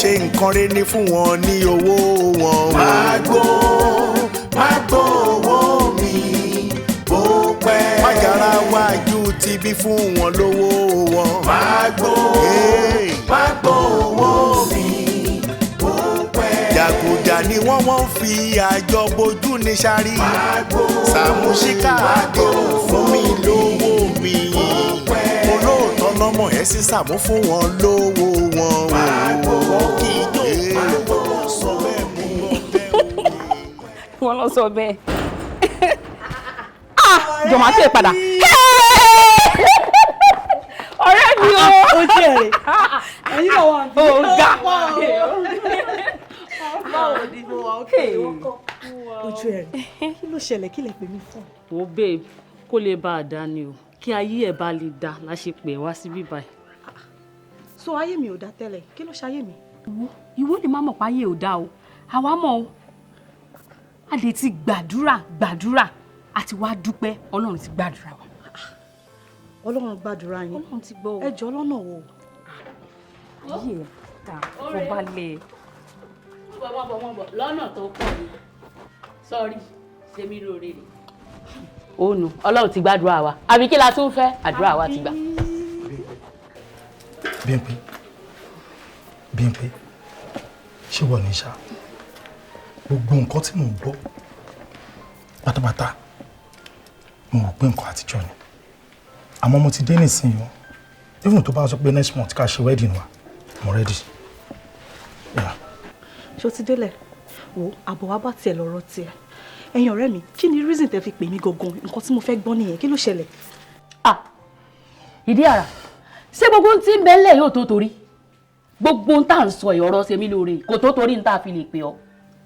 ṣe nǹkan rẹ̀ ní fún wọn ní owó wọn. Má gbó owó mi bó pẹ́. Má yára wájú ti bí fún wọn lówó wọn. Má gbó owó mi bó pẹ́. Jàgùjà ni wọ́n fi àjọ bojú ní sáré. Sàámú Ṣíkàdé fún mi lówó mi. Olóòótọ́ lọ́mọ ẹ̀ sí Sàámú fún wọn lówó wọn. Wọ́n kì í jó sọ bẹ́ẹ̀ mú bẹ́ẹ̀. Wọ́n lọ sọ bẹ́ẹ̀. Jọ̀mọ́ àti ìpadà. Ọ̀rẹ́ mi o. Ó jẹ́ rẹ̀. Ẹ̀yin náà wà bí. Ọ̀gá. Báwo ni mo wà ókè? Ojú ẹ̀ rẹ̀. Kí ló ṣẹlẹ̀ kí lè pè mí fún? Wo babe, kó lè bá a dá ni o. Kí ayé ẹ̀ bá lè dá la ṣe pè wá síbí báyìí. So ayé mi ò dá tẹ́lẹ̀. Kí ló ṣayé mi? Ìwọ lè má mọ̀ pé ayé ò dá o. Àwa mọ̀ o. A lè ti gbàdúrà àti wá dúpẹ́ Ọlọ́run ti gbàdúrà wa. Ọlọ́run gbàdúrà yín. Ọlọ́run ti gbọ́ o. Ẹ jọ̀ọ́ lọ́nà wo? Ayé ẹ̀ ta kò bá lẹ̀. Lọ́nà tó pọ̀ ni. Sọ́rí, ṣe mí lóore rè. Ó nu, Ọlọ́run ti gbàdúrà wa. Àbí kí la tún fẹ́? Àdúrà wa ti gbà. Bímpé, ṣé wọ́n ní ṣá? Gbogbo nǹkan tí mò ń gbọ́ pátápátá mo rò pé nǹkan àtijọ́ ni. Àmọ́ mo ti dé nísìnyí o. Even tó bá sọ pé next month ká ṣe wedding wa, I'm ready. Ṣé o ti délẹ̀? Wo àbọ̀ wa bá tiẹ̀ lọ́rọ̀ tiẹ̀. Ẹ̀yin ọ̀rẹ́ mi, kí ni reason tẹ́ fi pè mí gangan? Nǹkan tí mo fẹ́ gbọ́ nìyẹn. Kí ló ṣẹlẹ̀? Ìdí àrà. Ṣé gbogbo ohun tí ń bẹ ńlẹ̀ yóò tó torí? Gbogbo ohun tá à ń sọ ọ̀rọ̀ ṣe mí lóore kò tó torí ń tá a fi lè pè ọ́.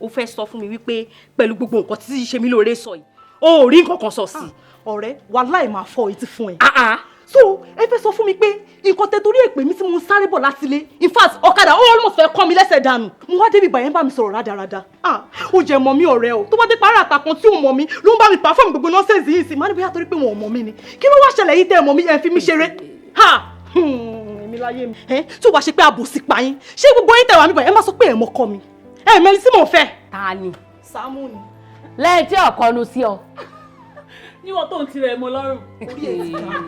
Ó fẹ́ sọ fún mi wípé pẹ̀lú gbogbo nǹkan tí ṣe mí lóore sọ yìí, o ò rí nǹkan kan sọ sí. Ọ̀rẹ́, wàláhì máa fọ etí fún ẹ. So ẹ fẹ́ sọ fún mi pé nǹkan tẹ torí èpè mi tí mo ń sáré bọ̀ láti ilé, in fact ọ̀kadà ó almost fẹ́ kọ́ mi lẹ́sẹ̀ dànù. Mo wá débi bàyẹn bá mi sọ̀rọ̀ rádaràda. Ó jẹ́ mọ̀ mí ọ̀rẹ́ o, tó bá dé parí àtàkùn tí ò mọ̀ mí ló ń bá mi pàfọ́ọ̀mù gbogbo nọ́ọ̀sẹ̀sì yìí sí. Má ní bóyá torí pé wọn ò mọ̀ mí ni. Kí ló wá ṣẹlẹ̀ yìí tẹ́ ẹ mọ̀ mí ẹ fi mí ṣeré? Èmi láyé mi. Tí ó wá ṣe pé àbòsí pa yín, ṣé gbogbo yín tẹ̀ wá mi báyìí ẹ má sọ pé ẹ mọ̀ kọ́ mi. Ẹ mẹ́ni tí mò ń fẹ́. Ta ni? Sàámú ni. Lẹ́yìn tí ọ̀kọ́nu sí ọ. Níwọ̀n tó ń tirẹ̀ mọ́ lọ́rùn. Orí ẹ̀ ti dá.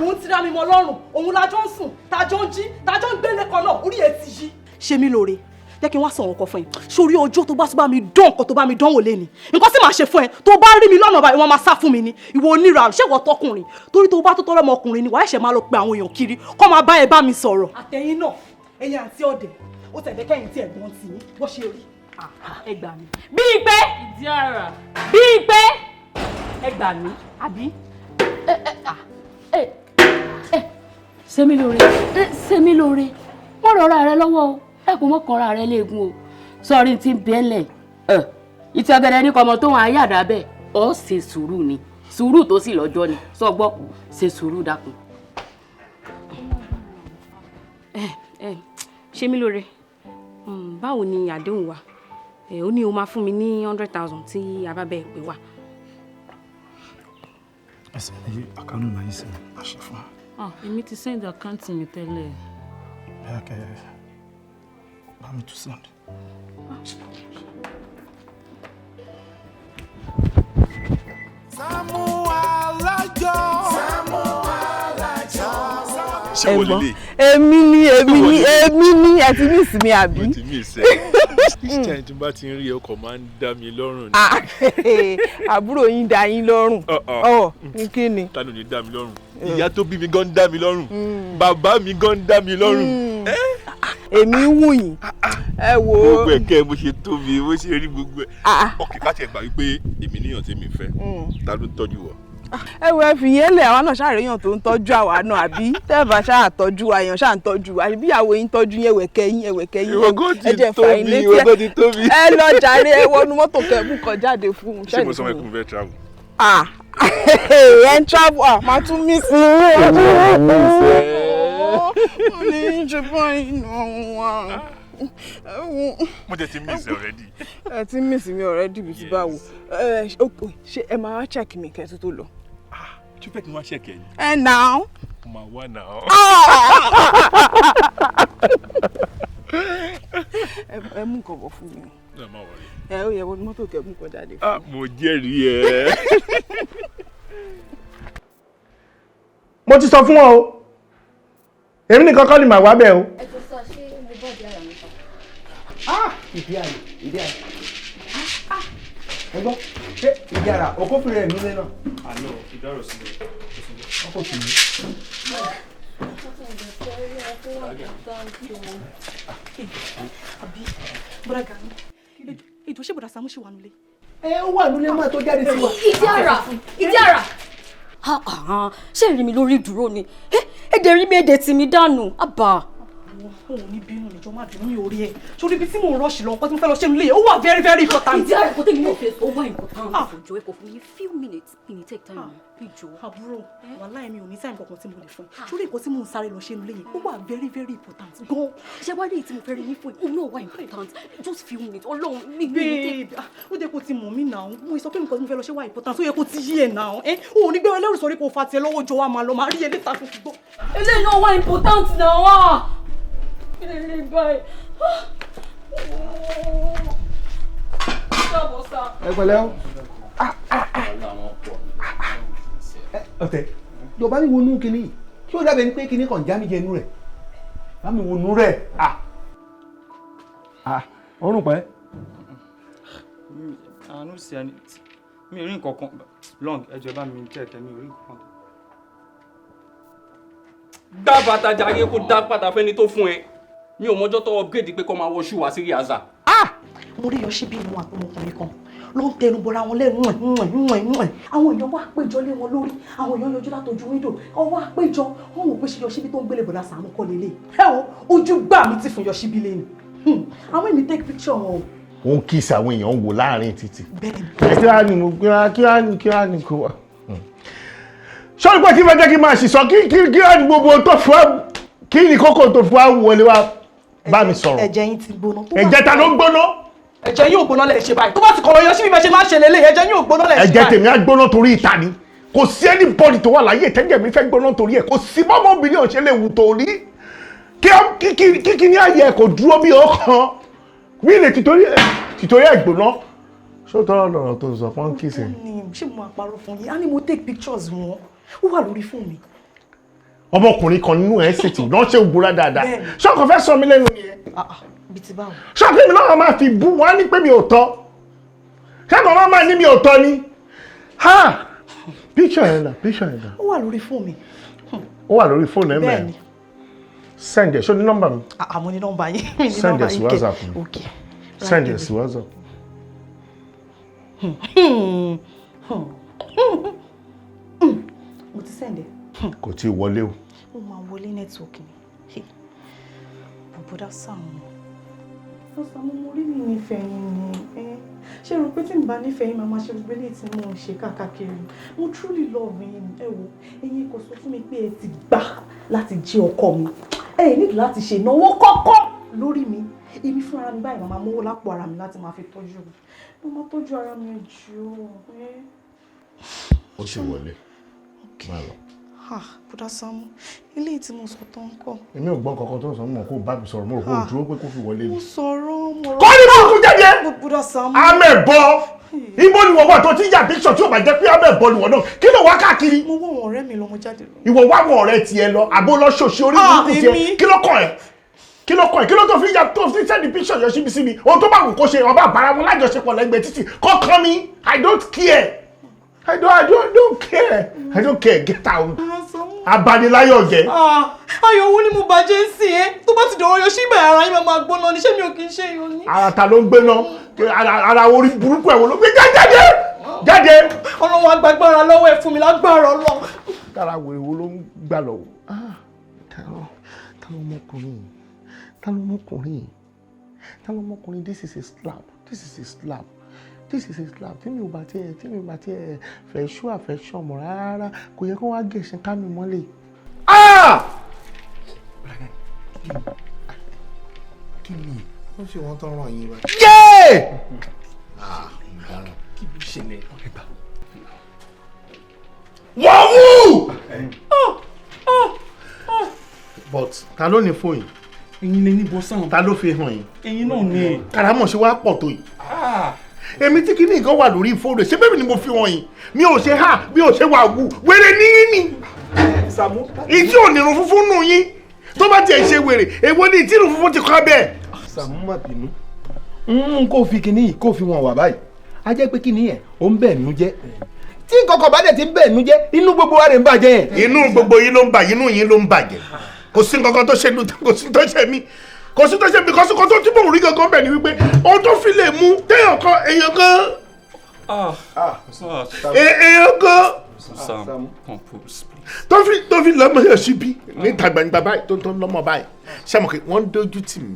Mo ń tira mi mọ́ lọ́rùn. Òun lájọ́ ń sùn, tájọ́ ń jí, tájọ́ ń gbélé kan náà. Orí ẹ̀ ti yí. Ṣé mi lóore? Jẹ́ kí n wá sọ nǹkan fún ẹ. Sórí ọjọ́ tó bá mi dán nǹkan tó bá mi dánwò léni. Nǹkan tí màá ṣe fún ẹ tó bá rí mi lọ́nà báyìí wọ́n máa sá fún mi ni. Ìwọ onírà ṣé ìwọ tọkùnrin. Torí tó bá tó tọ́lọ́mọ ọkùnrin ni wàá ẹ̀ṣẹ̀ máa lọ pe àwọn èèyàn kiri kó máa bá ẹ bá mi sọ̀rọ̀. Àtẹ̀yìn náà, ẹ̀yin àǹtí ọ̀dẹ̀, ó tẹ̀lé kẹ́yìn tí ẹ̀gbọ́n tì yín bó ṣe rí. Ẹ gbà mí. Bímpé. Ìdí àrà. Bímpé. Ẹ gbà mí. Àbí? Ṣé mi lóore. Ṣé mi lóore. Wọ́n rọra rẹ lọ́wọ́ o. Ẹ kò mọ́ kanra rẹ léegun o. Sọ́ọ́rí ti ń bẹ́lẹ̀. Ìtì ọ̀gẹ̀dẹ̀ ní kọ́mọ tó wọn ayé àdá bẹ́ẹ̀. Ó ṣe sùúrù ni. Sùúrù tó sì lọ́jọ́ ni. Sọ gbọ́. Ṣe sùúrù dákun. Ṣé mi lóore. Báwo ni àdéhùn wa? Ó ní o máa fún mi ní 100,000 tí a bá bẹ̀ pé wà. Ẹsẹ̀ ayé àkànnù náà yìí sí àṣẹ fún wa. Èmi ti send account mi tẹ́lẹ̀. Okay. Bá mi tún send. Saamu Alajo. Saamu Alajo. Ṣé wo lele? Èmi ni ẹ ti miss mi àbí? Mo ti miss ẹ. This time tí n bá ti ń rí ọkọ̀ máa ń dá mi lọ́rùn ni. Àbúrò yín dá yín lọ́rùn. Ní kí ni? Ta ló ní dá mi lọ́rùn? Ìyá tó bí mi gan dá mi lọ́rùn. Bàbá mi gan dá mi lọ́rùn. Èmi wù yín. Ẹ wo. Gbogbo ẹ̀kẹ́ bó ṣe tóbi, bó ṣe rí gbogbo ẹ̀. Ọkì ká tiẹ̀ gbà wípé èmi níyàn tí mi fẹ́. Ta ló ń tọ́jú wọ? Ẹ wo ẹ fi yẹn lẹ̀ àwa náà ṣàrèyàn tó ń tọ́jú àwa náà àbí tẹ́ẹ̀bà ṣáà tọ́jú àyàn ṣáà ń tọ́jú àbí ìyàwó yín tọ́jú yín ẹ̀wẹ̀kẹ́ yín ẹ jẹ́ fàyín létí ẹ lọ jàre ẹ wọnú mọ́tò kẹ́ẹ̀bù kan jáde fún un. Ṣé mo sọ wọn kún fẹ́ travel? Ẹ ń travel máa tún mí sí i. Mo ní ṣe báyìí nù wá. Mo jẹ ti miss already. Ẹ ti miss mi already bí ti báwo. Ṣé ẹ máa wá check mi kẹ́ tó lọ? Ṣé fẹ́ kí n wá check ẹ ni? Ẹ náà. Mo máa wá náà. ẹ mú nǹkan bọ̀ fún mi. Ẹ ó yẹ wọ́n mọ́tò kẹ́ mú nǹkan jáde fún mi. Mo jẹ́rìí ẹ. Mo ti sọ fún wọn o. Èmi nìkan kọ́ ni màá wá bẹ̀ o. Ẹ tó sọ ṣé mo bọ́ di ara mi sọ. Ìdí àyè. Ẹ gbọ́, ṣé ìdí ara òkófin rẹ̀ nílé náà? Àlọ́ ìdárò sílẹ̀. Ọkọ̀ sí mi. Àbí bọ́dà Gani, ètò ṣé bọ́dà Saamu ṣì wà nílé? Ó wà nílé mọ́ tó jáde sí wa. Ìdí ara. Ṣé èrè mi lórí ìdúró ni? Èdè rí mi èdè tì mí dànù. Àbá. Òun ní bínú níjọ́ má bínú mi ò rí ẹ. Sórí ibi tí mò ń rọ́ọ̀ṣì lọ, nǹkan tí mo fẹ́ lọ ṣe nílé ó wà very very important. Ìdí ara kò tẹ́ mi náà fẹ́ ó wà important. Àfòjọ́ ẹ̀kọ́ fún mi few minutes in take time. Ìjọ. Àbúrò, wàláhì mi ò ní time kankan tí mo lè fún ẹ. Sórí nǹkan tí mò ń sáré lọ ṣe nílé yẹn ó wà very very important gan. Ṣé wá rí èyí tí mo fẹ́ rí yín fún yín? Òun náà wà important. Just few minutes. Ọlọ́run mi Babe, ó jẹ́ kó ti mọ̀ mí náà. Mo sọ pé nǹkan tí mo fẹ́ lọ ṣe wà important. Ó yẹ kó ti yí ẹ̀ náà. O ò ní gbé ẹlẹ́rù sórí kó fa tiẹ̀ lọ́wọ́ jọ wa máa lọ máa rí ẹ létà fún gbọ́. eléyìí náà wà important náà wà. Ilé báyìí. Ẹ pẹ̀lẹ́ o. Ọ̀tẹ̀, Yorùbá mi wo inú kinní. Ṣé ó dábẹ́ ni pé kinní kan já mi jẹ inú rẹ̀? Bá mi wo inú rẹ̀. Ọrùn pẹ́. Àánú sí ẹni mi ò rí nǹkan kan long ẹjọ́ bá mi kẹ̀kẹ́ mi ò rí nǹkan kan. Dá bàtà jàre kó dá padà fẹ́ni tó fún ẹ. Mi ò mọjọ́ tó upgrade pé kó máa wọ ṣú wá sí Riaza. Mo rí Yọ̀ṣí bí inú àtọmọkùnrin kan ló ń tẹnu bọra wọn lẹ́nu ẹ̀. Àwọn èèyàn wá péjọ lé wọn lórí. Àwọn èèyàn yọjú látọjú wíńdò. Wọ́n wá péjọ. Wọ́n wò pé ṣe Yọ̀ṣí bí tó ń gbélé bọ̀dá Saamu kọ́ lélẹ̀. Ẹ wo ojú gbà mí ti fún Yọ̀ṣí bí lẹ́nu. Àwọn èmi take picture wọn o. Ó ń kíìsì àwọn èèyàn wò láàrin títì. Bẹ́ẹ̀ni. Kí wá ní mo kí wá ní kó wà. Sọ́ni pé kí fẹ́ jẹ́ kí máa ṣìṣọ́ kí wá ní gbogbo tó fún wa kí ni kókó tó fún wa wọlé wa bá mi sọ̀rọ̀. Ẹ̀jẹ̀ yín ti gbóná. Ẹ̀jẹ̀ ta ló ń gbóná? Ẹ̀jẹ̀ yín ò gbóná lẹ̀ ṣe báyìí. Tó bá ti kọ̀rọ̀ Yọ̀ṣí bí bẹ́ẹ̀ ṣe máa ṣe lélẹ̀ ẹ̀jẹ̀ yín ò gbóná lẹ̀ ṣe báyìí. Ẹ̀jẹ̀ tèmi á gbóná torí ìta ni. Kò sí anybody tó wà láyé tẹ́jẹ̀ mi fẹ́ gbóná torí ẹ̀. Kò sí bọ́mọbìnrin ò ṣe lè wù torí. Kí ni ààyè kò dúró bí ọkàn. Wíìlì tìtorí ẹ̀ gbóná. Ṣó tọ́rọ̀ lọ̀rọ̀ tó sọ fún kìsì? Ṣé mo máa parọ́ fún yín? A ní mo take pictures wọn. Ó wà lórí fóònù mi. Ọmọkùnrin kan nínú ẹ̀ ṣètì náà ṣe ògbóra dáadáa. Ṣọ́kàn fẹ́ sọ mí lẹ́nu nìyẹn. Bí ti báwo? Ṣọ́kàn mi náà máa fi bú wọn ní pé mi ò tọ́. Ṣọ́kàn máa ní mi ò tọ́ ni. Picture yẹn dà. Ó wà lórí fóònù mi. Ó wà lórí fóònù ẹ̀ mẹ́rin. Send ẹ̀ ṣó ní nọ́mbà mi. Mo ní nọ́mbà yín. Send ẹ̀ sí WhatsApp mi. Okay. Send ẹ̀ sí WhatsApp. Mo ti send ẹ̀. Kò tí ì wọlé o. Ó máa wọlé nẹ́tíwọ̀kì ni. Bọ̀bọ̀dá Saamu. Saamu mo rí mi nífẹ̀ẹ́ yín ni. Ṣé rò pé tí n bá nífẹ̀ẹ́ yín máa ṣe gbogbo eléyìí tí mò ń ṣe káàkiri? Mo truly love yín. Ẹ wo, ẹ̀yin kò sọ fún mi pé ẹ ti gbà láti jẹ́ ọkọ mi. Ẹ nílò láti ṣe ìnáwó kọ́kọ́ lórí mi. Èmi fún ara mi báyìí màmá mówó lápò ara mi láti máa fi tọ́jú mi. Mo máa tọ́jú ara mi jù ọ́. Ó ti wọlé. Máa lọ. Bọ̀dá Saamu, eléyìí tí mo sọ tó ń kọ́. Èmi ò gbọ́ kankan tó ń sọ mọ̀ kó bá mi sọ̀rọ̀ mo rò kó dúró pé kó fi wọlé ni. Mo sọ̀rọ̀ mo rọ̀. Kọ́ ní burúkú jẹ́jẹ́. Bọ̀dá Saamu. Amẹ̀bọ. Ibo ni wọ́n wà tó ti yà píṣọ̀ tí ò bá jẹ́ pé amẹ̀bọ ni wọ́n náà. Kí ló wá káàkiri? Mo wọ́ àwọn ọ̀rẹ́ mi lọ mo jáde lọ. Ìwọ wá àwọn ọ̀rẹ́ tiẹ̀ lọ, àbó lọ ṣòṣì orí burúkú tiẹ̀. Kí ló kàn ẹ́? Kí ló tó fi yà tó fi sẹ́ni píṣọ̀ yọ síbi síbi? Ohun tó bá wù kó ṣe ọba àbára wọn lájọṣepọ̀ lẹ́gbẹ̀ẹ́ títì. Kọ́kàn mi, I don't care. I don't care. I don't care. Get out. Abaniláyọ̀ jẹ́. Ayọ̀ owó ni mo bàjẹ́ ń sìn ẹ́. Tó bá ti dọ̀wọ́ Yọ̀ṣí ìgbà ara yín máa gbóná ni. Ṣé mi ò kì í ṣe èèyàn ni? Ara ta ló ń gbé náà? Ara orí burúkú ẹ̀wọ̀n ló gbé jáde. Ọlọ́run agbágbára lọ́wọ́ ẹ̀ fún mi lágbára Ọlọ́run. Kára wèrè wo ló ń gbà lọ́wọ́? Ta ló mọ́kùnrin? Ta ló mọ́kùnrin? This is a slap. Tí mi ò bá tiẹ̀ fẹ́ ṣú àfẹ́ṣọ́ mọ̀ rárá kò yẹ kó wá gẹ̀ẹ́sìn ká mi mọ́lẹ̀. Kí ni? Ó ṣe wọ́n tán ràn yín bá. Kí ló ṣẹlẹ̀? Wọ́n mú! But ta ló ní fóònù? ẹ̀yin lè ní bọ́sán. ta ló fi hàn yín. ẹ̀yin náà ni. karamọ̀ ṣe wá pọ̀ tó yìí. èmi tí kìíní nǹkan wà lórí fóònù ṣé bẹ́ẹ̀ ni mo fi hàn yín mi ò ṣe hà mi ò ṣe wà wù wèrè níyìn ni. Sàámú. ìtí ò nírun funfun nù yín tó bá tiẹ̀ ṣe wèrè èwo ni ìtí ìrun funfun ti kọ́ bẹ́ẹ̀. Sàámú má bínú kó fi kinní yìí kó fi wọn wà báyìí a jẹ́ pé kinní yẹn ó ń bẹ̀ nú jẹ́ tí kọ̀kọ̀ bá dẹ̀ ti ń bẹ̀ nú jẹ́ inú gbogbo wa rẹ̀ ń bàjẹ́ yẹn. inú gbogbo yín ló ń bà inú yín ló ń bàjẹ́ kò sí nǹkan tó ṣe kò sí tó ṣe mí kò sí tó ṣe mí kò sí kò tó tí mò ń rí gangan bẹ̀ ni wípé ohun tó fi lè mú téèyàn kan èèyàn kan èèyàn kan tó fi lọ́mọ yẹn síbí níta gbangba báyìí tó ń lọ́mọ báyìí ṣàmùkì wọ́n dójú tì mí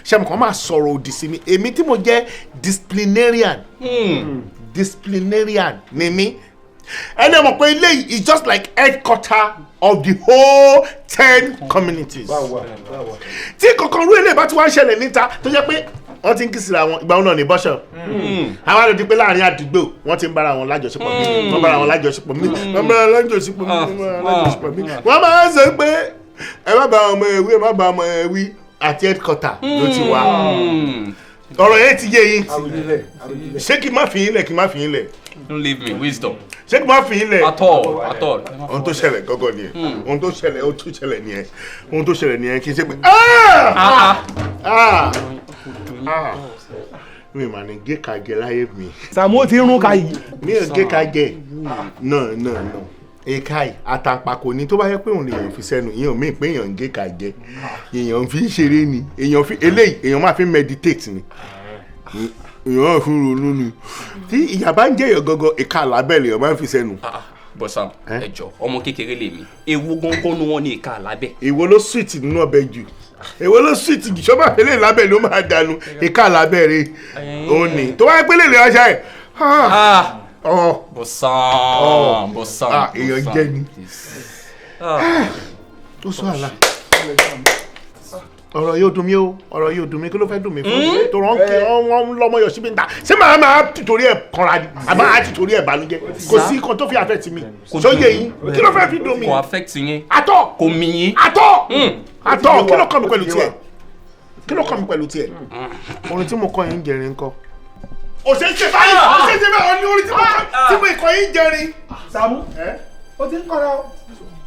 ṣàmùkì wọ́n máa sọ̀rọ̀ òdì sí mi èmi tí mo jẹ́ disciplinarian ni mí ẹni ọmọ pé eléyìí is just like headquarter of the whole 10 communities tí kankan rú eléyìí bá ti wá ń ṣẹlẹ̀ níta tó jẹ́ pé wọ́n ti ń kí síra wọn ìgbà wọn náà ní bọ́ṣọ̀ àwọn àlọ́ di pé láàrin àdúgbò wọ́n ti ń bára wọn lájọṣepọ̀ mi wọ́n bára wọn lájọṣepọ̀ mi wọ́n bára wọn lájọṣepọ̀ mi wọ́n máa ń sọ pé ẹ má bá ọmọ ẹ̀wí ẹ má bá ọmọ ẹ̀wí àti headquarter ló ti wá ọ̀rọ̀ yẹn ti yé yín ṣé kí n má fi yín lẹ̀ kí n má fi yín lẹ̀. Don't leave me, wisdom. ṣé kí n má fi yín lẹ̀. At all. ohun tó ṣẹlẹ̀ gọ́gọ́ nìyẹn ohun tó ṣẹlẹ̀ nìyẹn kì í ṣe pé mi mà ní gé kàgé láyé mi. Sàámú ti rún ka yìí. mi ò gé kàgé náà èka yìí àtàpàkò ni tó bá yẹ pé òun lèèyàn fi sẹ́nu èèyàn míì pé èèyàn ń gé kàgé èèyàn fi ń ṣeré ni èèyàn máa fi meditate ni èèyàn máa fi ronú ni tí ìyà bá ń jẹ́ èèyàn gangan ìka àlábẹ́ lèèyàn máa ń fi sẹ́nu. Bọ́sàm ẹjọ́ ọmọ kékeré lèmi èwo gángan ni wọ́n ní ìka àlábẹ́. èwo ló sweet nínú ọbẹ̀ jù èwo ló sweet jù sọ́mà fẹ́lẹ́ lábẹ́ ló máa dànù ìka àlábẹ́ rẹ̀ òun ni tó wáyé pé lè lè ọṣà ẹ̀. Bọ́sàm èèyàn jẹ́ ni ó sọ àlà ọ̀rọ̀ yóò dùn mí o ọ̀rọ̀ yóò dùn mí kí ló fẹ́ dùn mí fún tó rán kí wọ́n lọ́mọ yọ̀ síbi níta ṣé màá tìtorí ẹ̀ kanra ni àbá á tìtorí ẹ̀ bànújẹ́ kò sí kan tó fi affect mi sóye yín kí ló fẹ́ fi dùn mí. kò affect yín. àtọ̀ kò mí yín. àtọ̀ kí ló kàn mí pẹ̀lú tiẹ̀ orin tí mo kọ yín jẹrin ńkọ́. òṣèṣe báyìí òní orin tí mo kọ yín jẹrin. Sàámú o ti ń kọ́ra o.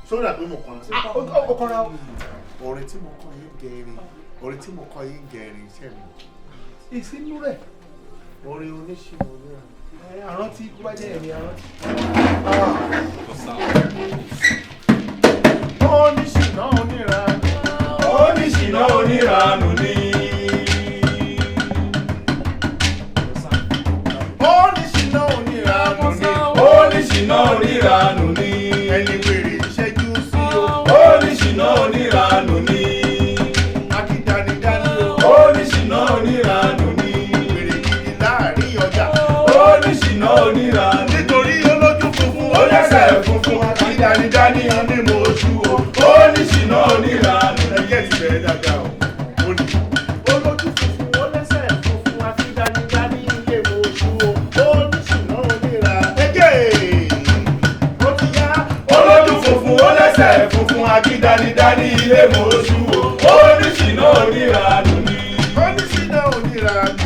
sórí àpé mo kọ́ra o kọ́ra o. orin tí mo kọ yín gẹ̀ẹ́rin orin tí mo kọ yín gẹ̀ẹ́rin iṣẹ́ mi. ìsinú rẹ̀. orin oníṣìnà oníran. àrántí kó bá jẹ́ ẹ̀mí àrántí. oníṣìnà oníranù. oníṣìnà oníranù ni. oníṣìnà oníranù ni. oníṣìnà oníranù ni. ẹni wèrè ìṣẹ́jú sí o. oníṣìnà oníranù ni. akídanidání o. oníṣìnà oníranù ni. wèrè gidi láàrin ọjà. oníṣìnà oníranù. nítorí olójú funfun ó lẹ́sẹ̀ funfun akídanidání ni mo ṣú o. oníṣìnà oníranù ni. ẹgbẹ́ ti bẹ̀rẹ̀ dáadáa o. olójú funfun ó lẹ́sẹ̀ funfun akídanidání ilé mo ṣú o. oníṣìnà oníranù. ó ti yá. olójú funfun ó lẹ́sẹ̀ funfun akídanidání ilé mo ṣú o. oníṣìnà oníranù ni. oníṣìnà oníranù.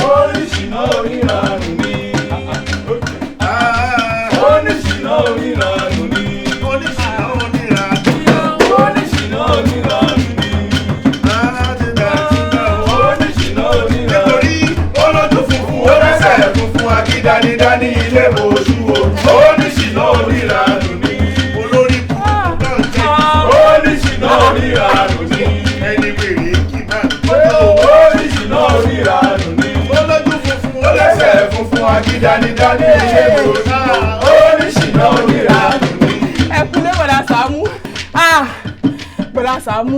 oníṣìnà oníranù ni. oníṣìnà oníranù ni. oníṣìnà oníranù. oníṣìnà oníranù ni. oníṣìnà oníranù. nítorí olójú funfun ó lẹ́sẹ̀ funfun akídanidání ilé mo ṣú o. oníṣìnà oníranù ni. olórí náà jẹ́ oníṣìnà oníranù ni. ẹni wèrè kì máa. oníṣìnà oníranù ni. olójú funfun ó lẹ́sẹ̀ funfun akídanidání ilé mo ṣú o. oníṣìnà oníranù ni. ẹkúnlé bọ̀dá Sàámú bọ̀dá Sàámú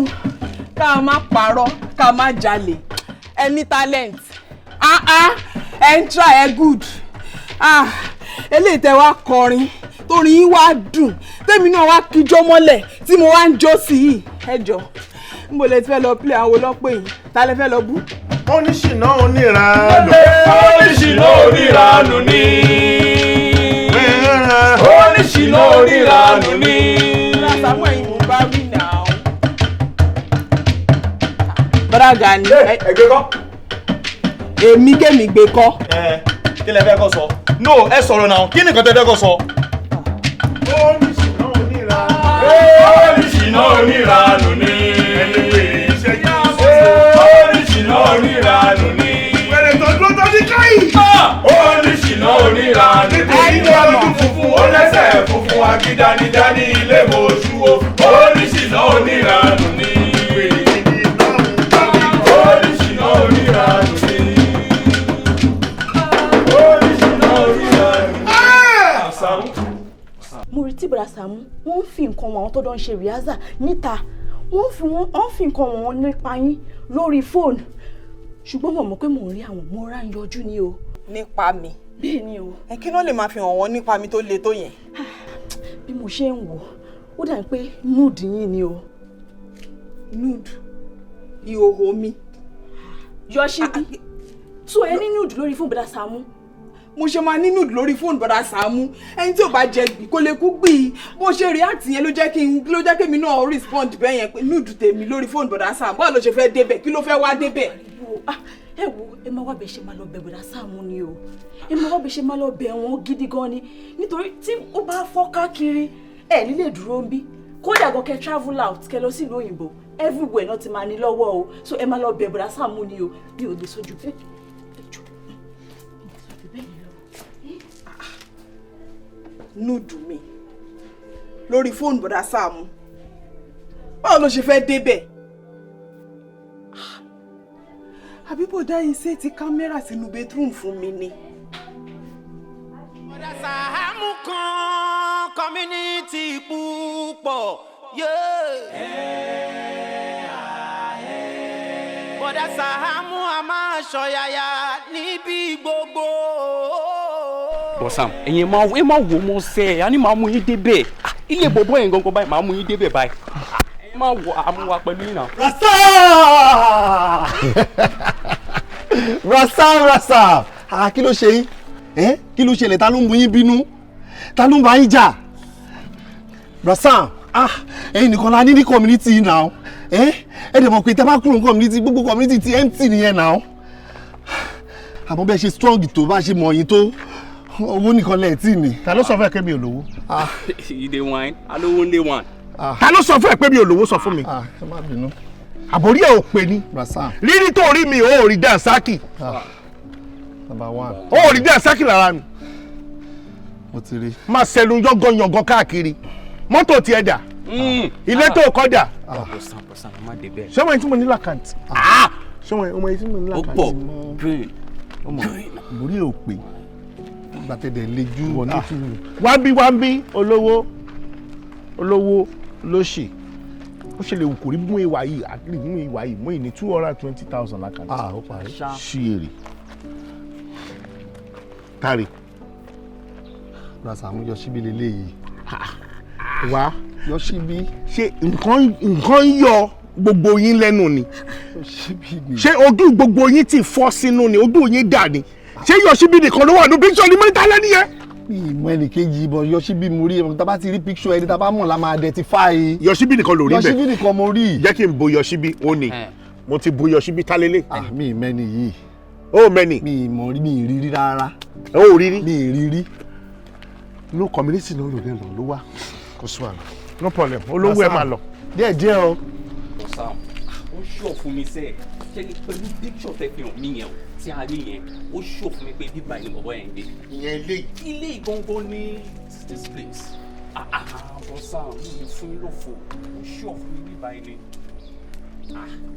ká má parọ́ ká má jalè ẹ ní talent ẹ ń try ẹ good eléyìí tẹ wá kọrin torí yín wá dùn tèmi náà wá kíjọ mọ́lẹ̀ tí mo wá ń jó sí yìí ẹ jọ níbo lẹ ti fẹ́ lọ play àwọn olọ́pẹ̀ yìí ta lẹ fẹ́ lọ bú. oníṣìnà oníranù. oníṣìnà oníranù ni. oníṣìnà oníranù ni. bọ̀dá Sàámú ẹ̀yin mò ń bá wí náà. alága ni. ẹgbẹ́ kọ́. èmi kémi gbé kọ́. kí lẹ fẹ́ kọ́ sọ. no ẹ sọ̀rọ̀ náà kí nìkan tẹ fẹ́ kọ́ sọ. oníṣìná oníranù ni. oníṣìná oníranù ni. wẹ̀rẹ̀ tó dúró tó ní káyì. oníṣìná oníranù ni. nítorí ojú funfun ó lẹ́sẹ̀ funfun akídanidání ilé mọ̀ọ́sù o. oníṣìná oníranù ni. oníṣìná oníranù ni. oníṣìná oníranù ni. mo retí bàrà Sàámú wọ́n ń fi nǹkan wọn àwọn tó dán ṣe rìhásà níta wọ́n fi nǹkan wọn nípa yín lórí fóònù ṣùgbọ́n mo mọ̀ pé mò ń rí àwọn mo rà ń yọjú ni o. nípa mi. bẹ́ẹ̀ ni o. ẹ kí ló lè máa fi hàn wọ́n nípa mi tó le tó yẹn. bí mo ṣe ń wò ó dà pé nude yín ni o. nude ìhòòhò mi. Yọ̀ṣíbí so ẹ ní nude lórí fún bàrà Sàámú. mo ṣe máa ní nude lórí fóònù bàdà Sàámú ẹni tí ò bá jẹ gbì kó lè kú gbì bó ṣe react yẹn ló jẹ́ kí mi náà respond bẹ́ẹ̀ yẹn pé nude tèmi lórí fóònù bàdà Sàámú báwo ló ṣe fẹ́ débẹ̀ kí ló fẹ́ wá débẹ̀. ẹ wo ẹ máa wá bẹ ṣe máa lọ bẹ bàdà Sàámú ni o ẹ máa wá bẹ ṣe máa lọ bẹ wọn gidi gan ni nítorí tí ó bá fọ́ káàkiri ẹ nílé dúró ń bí kódà gan kẹ travel out kẹ lọ sílùú òyìnbó everywhere náà ti máa ní lọ́wọ́ o so ẹ máa lọ bẹ bàdà Sàámú ni o bí o lè sojú bẹ́ẹ̀. nude mi lórí fóònù bọ̀dá Sàámú báwo ló ṣe fẹ́ débẹ̀ àbí bọ̀dá yìí ṣe ti kámẹ́rà sínú bedroom fún mi ni. bọ̀dá Sàámú kan community púpọ̀ bọ̀dá Sàámú a máa ṣọ̀yàyà níbi gbogbo. Bọ̀sàm ẹ̀yin máa wò mọ́ sẹ́ ẹ̀ á ní máa mú yín débẹ̀ ilé bọ̀bọ̀ yẹn gangan báyìí máa mú yín débẹ̀ báyìí ẹ máa wọ àmúwa pẹ̀lú yín náà. Rasa kí ló ṣe yín kí ló ṣẹlẹ̀ ta ló ń mú yín bínú ta ló ń bá yín jà Rasa ẹ̀yin nìkan la ní ní community náà ẹ dẹ̀ mọ̀ pé tẹ́ bá kúrò ní community gbogbo community ti empty nìyẹn náà àmọ́ bẹ́ẹ̀ ṣe strong tó bá ṣe mọ̀ yín tó owó nìkan lẹ́ẹ̀ tí ni. ta ló sọ fún ẹ pé mi ò lówó. ìdè wine alówó ń lé wine. ta ló sọ fún ẹ pé mi ò lówó sọ fún mi. ẹ má bínú. àbórí ẹ ò pè ní. rírí tó rí mi ò rí dansaki. number one. ó rí dansaki lára mi. mo ti rí. máa ṣẹlú yọgànyọgàn káàkiri mọ́tò tiẹ̀ dà ilé tó kọjá. bọ̀sán má dé bẹ́ẹ̀. ṣé wọ́n ti mo ní làkàntì. ṣé wọ́n ti mo ní làkàntì. ó pọ̀ green. àbórí ẹ ò pè gbàtẹ̀dẹ̀ lejú wáńbí olówó lóṣì ó ṣe lè wù kó rí mú ìwà yìí àkìrí mú ìwà yìí mú ìní 220,000 lákàtà. ó parí. ṣí èrè tari. Sàámú Yọ̀ṣíbí lélẹ́yìí. wá Yọ̀ṣíbí. ṣé nǹkan yọ gbogbo yín lẹ́nu ni ṣé ojú gbogbo yín ti fọ́ sínú ni ojú yín dà ni ṣé Yọ̀ṣíbí nìkan ló wà ní píṣọ ní mẹ́ta lẹ́ni yẹn. mi ìmọ̀ ẹnìkejì ìbọn Yọ̀ṣíbí mo rí ẹ̀ tá bá ti rí píṣọ ẹni tá bá mọ̀ la máa identify. Yọ̀ṣíbí nìkan ló rí bẹ́ẹ̀ Yọ̀ṣíbí nìkan mo rí. jẹ́ kí n bo Yọ̀ṣíbí ó ní mo ti bo Yọ̀ṣíbí tálélé. mi ìmẹ́ni yìí. ó mẹ́ni. mi ìmọ̀ rí mi ìrírí rárá. ó rírí. mi ìrírí. no community náà lò lẹ́nu ló wá kò sí wàhálà no problem olówó ẹ máa lọ. díẹ̀ o. Bọ̀sán ó ṣọ̀ fún mi sẹ́ẹ̀ ṣé ní pẹ̀lú picture tẹ́ fi hàn mí yẹn o tí a rí yẹn ó ṣọ̀ fún mi pé bíbá ilé bọ̀bọ̀ yẹn gbé. ìyẹn ilé ìgangan ní this place. Bọ̀sán mi ò fún yín lófo ó ṣọ̀ fún mi bíbá ilé.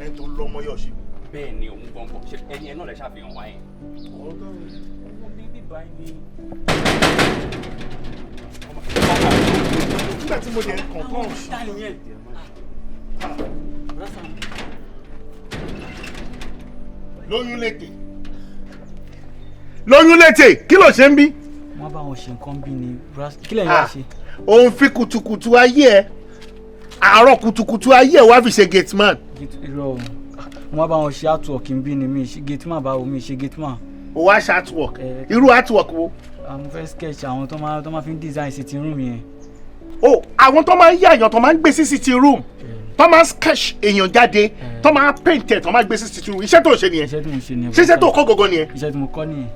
ẹ tó lọ́mọ Yọ̀ṣíbí. bẹ́ẹ̀ ni òun gangan ṣe ẹni ẹ náà lè ṣàfihàn wáyé. ọmọ bíbá ilé. nígbà tí mo dẹ̀ kọ̀ọ̀kan lóyún létè kí ló ṣe ń bí. wọ́n bá wọn ṣe nǹkan bí ni kí lẹ́yìn wá ṣe. òun fi kùtùkùtù ayé ẹ àárọ̀ kùtùkùtù ayé ẹ wá fi ṣe gate man. irọ́ wọ́n bá wọn ṣe artwork bí ni mi ṣe gate man báwo mi ṣe gate man. o wá ṣe artwork irú artwork wo. mo fẹ́ sketch àwọn tó máa fi design sitting room yẹn. àwọn tó máa ń yá èèyàn tó máa ń gbé sí sitting room tó máa sketch èèyàn jáde tó máa paint ẹ̀ tó máa gbé sí títú iṣẹ́ tó ń ṣe nìyẹn. iṣẹ́ tí mo ṣe nìyẹn. ṣé iṣẹ́ tó kọ́ gangan nìyẹn. iṣẹ́ tí mo kọ́ nìyẹn.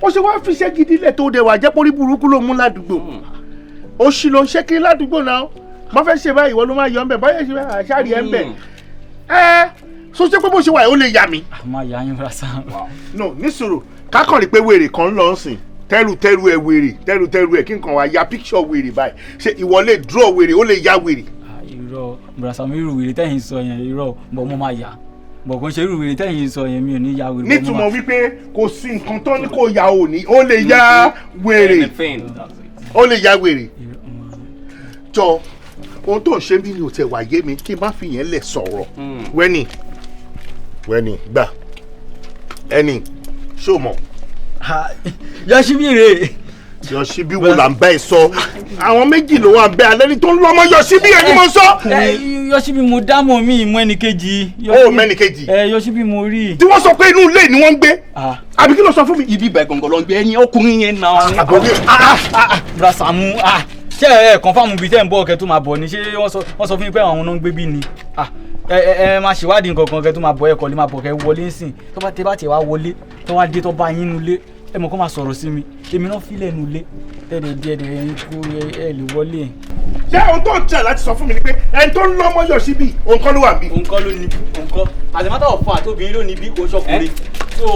ó ṣe wá fi iṣẹ́ gidi lẹ̀ tó dẹ̀ wà jẹ́ pórí burúkú ló mú ládùúgbò ó ṣì ló ń ṣe kiri ládùúgbò náà má fẹ́ ṣe báyìí ìwọ ló máa yọ ńbẹ báyìí ṣe báyìí àṣàrí ẹ̀ ńbẹ so ṣé pé bó ṣe wà yìí ó lè yà mí. àmọ́ ìyá yín rà sáà. no nísòro kákàn rí pé wèrè kan ń lọ sìn tẹ́rù ẹ̀ wèrè tẹ́rù ẹ̀ kí nǹkan wá ya picture wèrè báyìí ṣé ìwọ lè draw wèrè ó lè ya wèrè. irọ́ brasami irú wèrè tẹ́yìn sọ yẹn irọ́ bọ̀ mo máa yà bọ̀ kò ń ṣe irú wèrè tẹ́yìn sọ yẹn mi ò ní ya wèrè. nítumọ̀ wípé kò sí nǹkan tó ní kó ya òní ó lè ya wèrè ó lè ya wèrè. jọ ohun tó ń ṣe mí ni ò tẹ̀ wá yé mi kí n má fi yẹn lẹ̀ sọ̀rọ̀ wẹ́nì gbà ẹni ṣó mọ̀. Yọ̀ṣíbí rè. Yọ̀ṣíbí wo là ń bá ẹ sọ àwọn méjì ló wà bẹ́ẹ̀ alẹ́ ní tó ń lọ́mọ Yọ̀ṣíbí yẹn ni mo sọ. Yọ̀ṣíbí mo dámọ̀ mi ìmọ̀ ẹnìkejì. ó mẹ́nìkejì. Yọ̀ṣíbí mo rí. tí wọ́n sọ pé inú ilé ni wọ́n ń gbé àbí kí ló sọ fún mi. ibi ìbẹ̀ gọ̀ǹgọ̀ ló ń gbé ẹni ọkùnrin yẹn náà. Brasamu ṣé ẹ confirm bí tẹ́ ń bọ̀ kẹ́ tó máa bọ̀ ni ṣé wọ́n sọ fún yín pé àwọn náà ń gbé bí ni ẹ máa ṣèwádìí nǹkan kan kẹ́ tó máa bọ̀ ẹ kọ́ lè máa bọ̀ kẹ́ wọlé ń sìn tó bá tiẹ̀ wá wọlé tó wá dé tó bá yín nulẹ̀ ẹ mọ̀ kó máa sọ̀rọ̀ sí mi èmi náà fílẹ̀ nulẹ̀ tẹ́lẹ̀ díẹ̀ ẹ̀yìn kú ẹ lè wọlé. ṣé ohun tó ń tẹ̀ láti sọ fún mi ni pé ẹni tó ń lọ́mọ Yọ̀ṣíbí òun kọ́ ló wà bí. òun kọ́ ló ní bí òun kọ́ àtẹ̀mátà ọ̀fọ̀ àtòbìnrin ló ní bí kò ṣọkùnrin tó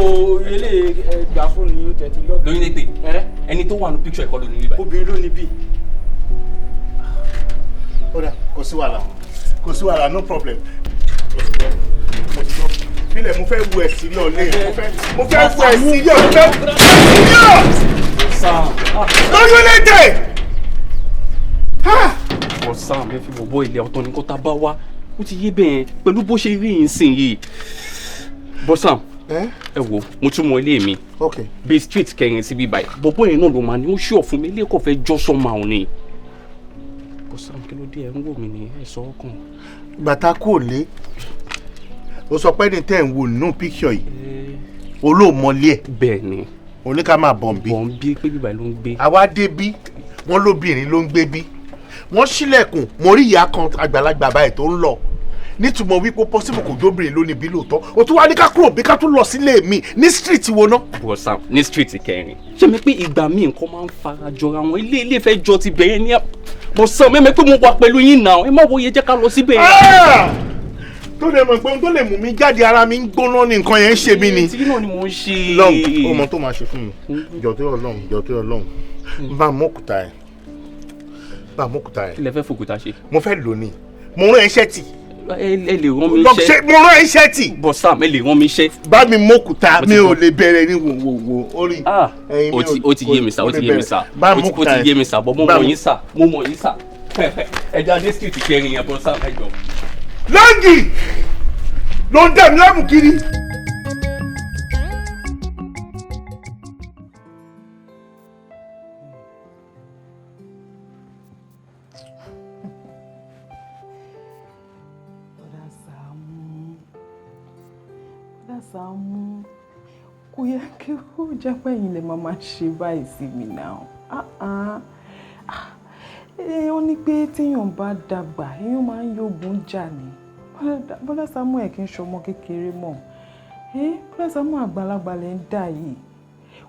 ilé ẹgbàá fóònù yóò tẹ̀ ti lọ. lóyún létè ẹni tó wà ní picture ẹ̀kọ́ ló ní bí. obìnrin ló ní bí. ó dà kò sí wàhálà no problem. Bílẹ̀ mo fẹ́ wo ẹ̀sìn ní ọ̀lẹ́ mo fẹ́ wo ẹ̀sìn ní ọ̀lẹ́ lóyún lédè. Sam ẹ fi bọ̀bọ̀ ilé ọ̀tọ̀ ní kó tá a bá wá ó ti yé bẹ́ẹ̀ pẹ̀lú bó ṣe rí ìsìn yìí. Sam ẹ wo mo tún mọ ilé mi bí street kẹrin síbí báyìí bọ̀bọ̀ yẹn náà ló máa ní ó ṣú ọ̀fun mi ilé kò fẹ́ jọ́ sọ́mà ò ní. Sam kí ló dé ẹ ń wò mí ní ẹ sọ ọkàn. Bàtà kò lé o sọ pé ní tẹ́ ń wo nínú píkṣọ̀ yìí olóòmọlé ẹ̀. bẹ́ẹ̀ ni. oníkà máa bọ̀m̀bí. bọ̀m̀bí pé bíbá ló ń gbé. àwa dé bí wọ́n lóbìnrin ló ń gbé bí wọ́n ṣílẹ̀kùn mo rí ìyá kan àgbàlagbà báyìí tó ń lọ nítumọ̀ wípé possible kò dóbìnrin lónìí bí lóòótọ́ o tún wá ní ká kúrò bí ká tún lọ sílé mi ní street wo ná. Sam ní street kẹrin ṣé mi pé ìgbà míì nǹkan máa ń fara jọra wọn ilé ìfẹ́ jọ ti bẹ̀rẹ̀ ní Sam mẹ́mẹ́ pé mo wà pẹ̀lú yín náà ẹ má wo iye jẹ́ ká lọ síbẹ̀. tó lè mọ̀ pé ohun tó lè mú mi jáde ara mi ń gbóná ní nǹkan yẹn ń ṣe mí ni. tí náà ni mò ń ṣe. lọ́n ọmọ tó máa ṣe fún mi jọ̀tẹ́ ọlọ́run bá mọ́kúta ẹ̀ ilẹ̀ fẹ́ fòkúta ṣe. mo fẹ́ lò ní mo rán ẹṣẹ́ tì. ẹ lè rán mi iṣẹ́. mo rán ẹṣẹ́ tì. Sam ẹ lè rán mi iṣẹ́. bá mi mọ́kúta mi ò lè bẹ̀rẹ̀ ní wò orí. ó ti yé mi sá ó ti yé mi sá ó ti yé mi sá bọ́ mo mọ̀ yín sá ẹja dé street kẹrin yẹn bọ́ Sam ẹjọ. lọ́ngì ló ń dẹ̀ mí láàmú kiri. Saamu kò yẹ kí ó jẹ́ pé ẹ̀yin lè máa ṣe báyìí sí mi náà. Wọ́n ní pé téèyàn bá dàgbà èèyàn máa ń yógun jà ní. Bọ́lá Saamu ẹ̀ kí n ṣọmọ kékeré mọ́. Bọ́lá Saamu àgbàlagbà lẹ ń dà yìí.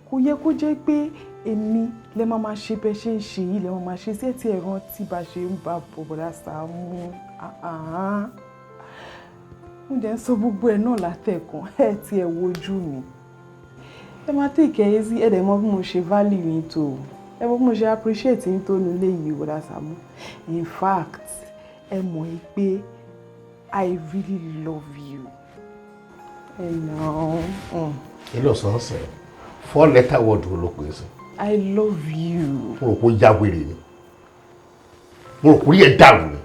Kò yẹ kó jẹ́ pé èmi lẹ máa ṣe bẹ́ẹ̀ ṣe ń ṣe yìí lẹ máa ṣe sí ẹ̀tí ẹ̀rọ tí bá ṣe ń bá Bọ́lá Saamu. Mo dẹ̀ ń sọ gbogbo ẹ̀ náà látẹ̀kàn ẹ̀ tí ẹ wojú mi. Ẹ máa take it easy ẹ̀ dẹ̀ mọ̀ bí mo ṣe value yín tó ẹ mọ̀ bí mo ṣe appreciate yín tó nílé yìí Bọ́lá Saamu. In fact ẹ mọ̀ yìí pé I really love you. Ẹ náà. ilé ọ̀sán ọ̀sẹ̀ 4 letter word wo ló pè é sí. I love you. mo rò pé ó já wèrè ni mo rò pé ó yẹ dàrú ni.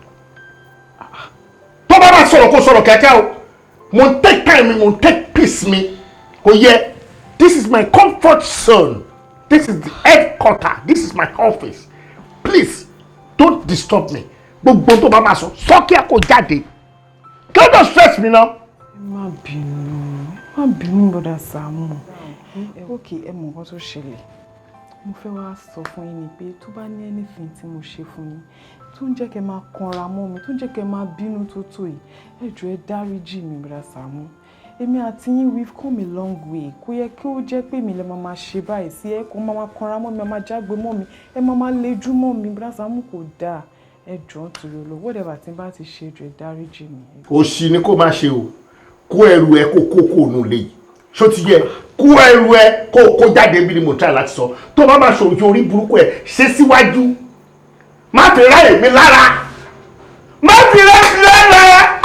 tó bá máa sọ̀rọ̀ kó sọ̀rọ̀ kíákíá o mo ń take time mi mo ń take peace mi kò yẹ this is my comfort zone this is the headquarter this is my office please don't disturb me gbogbo tó bá máa sọ kíá kó jáde kí ló dé stress mi náà. má bínú Bọ́lá Saamu ok ẹ mọ̀ nǹkan tó ṣẹlẹ̀ mo fẹ́ wá sọ fún yín ni pé tó bá ní anything tí mo ṣe fún yín tó ń jẹ́ kẹ́ máa kanra mọ́ mi tó ń jẹ́ kẹ́ máa bínú tó tó yìí ẹ jọ̀ọ́ ẹ dáríjì mi Brother Saamu. Èmi àti yín we've come a long way. Kò yẹ kí ó jẹ́ pé mi lè máa ṣe báyìí sí ẹ kó máa kanra mọ́ mi, máa jágbe mọ́ mi, ẹ máa lejú mọ́ mi. Brother Saamu kò dáa. Ẹ jọ̀ọ́ torí Ọlọ́run whatever tí n bá ti ṣe jọ̀ọ́ ẹ dáríjì mi. Òṣì ni kó má ṣe o. Kó ẹrù ẹ kó nù lé yìí. Ṣó ti yẹ kó ẹrù ẹ kó jáde bí ni mo try láti sọ. Tó bá máa ṣòro orí burúkú ẹ ṣe síwájú. Má fi rá èmi lára. Má fi rá èmi lára.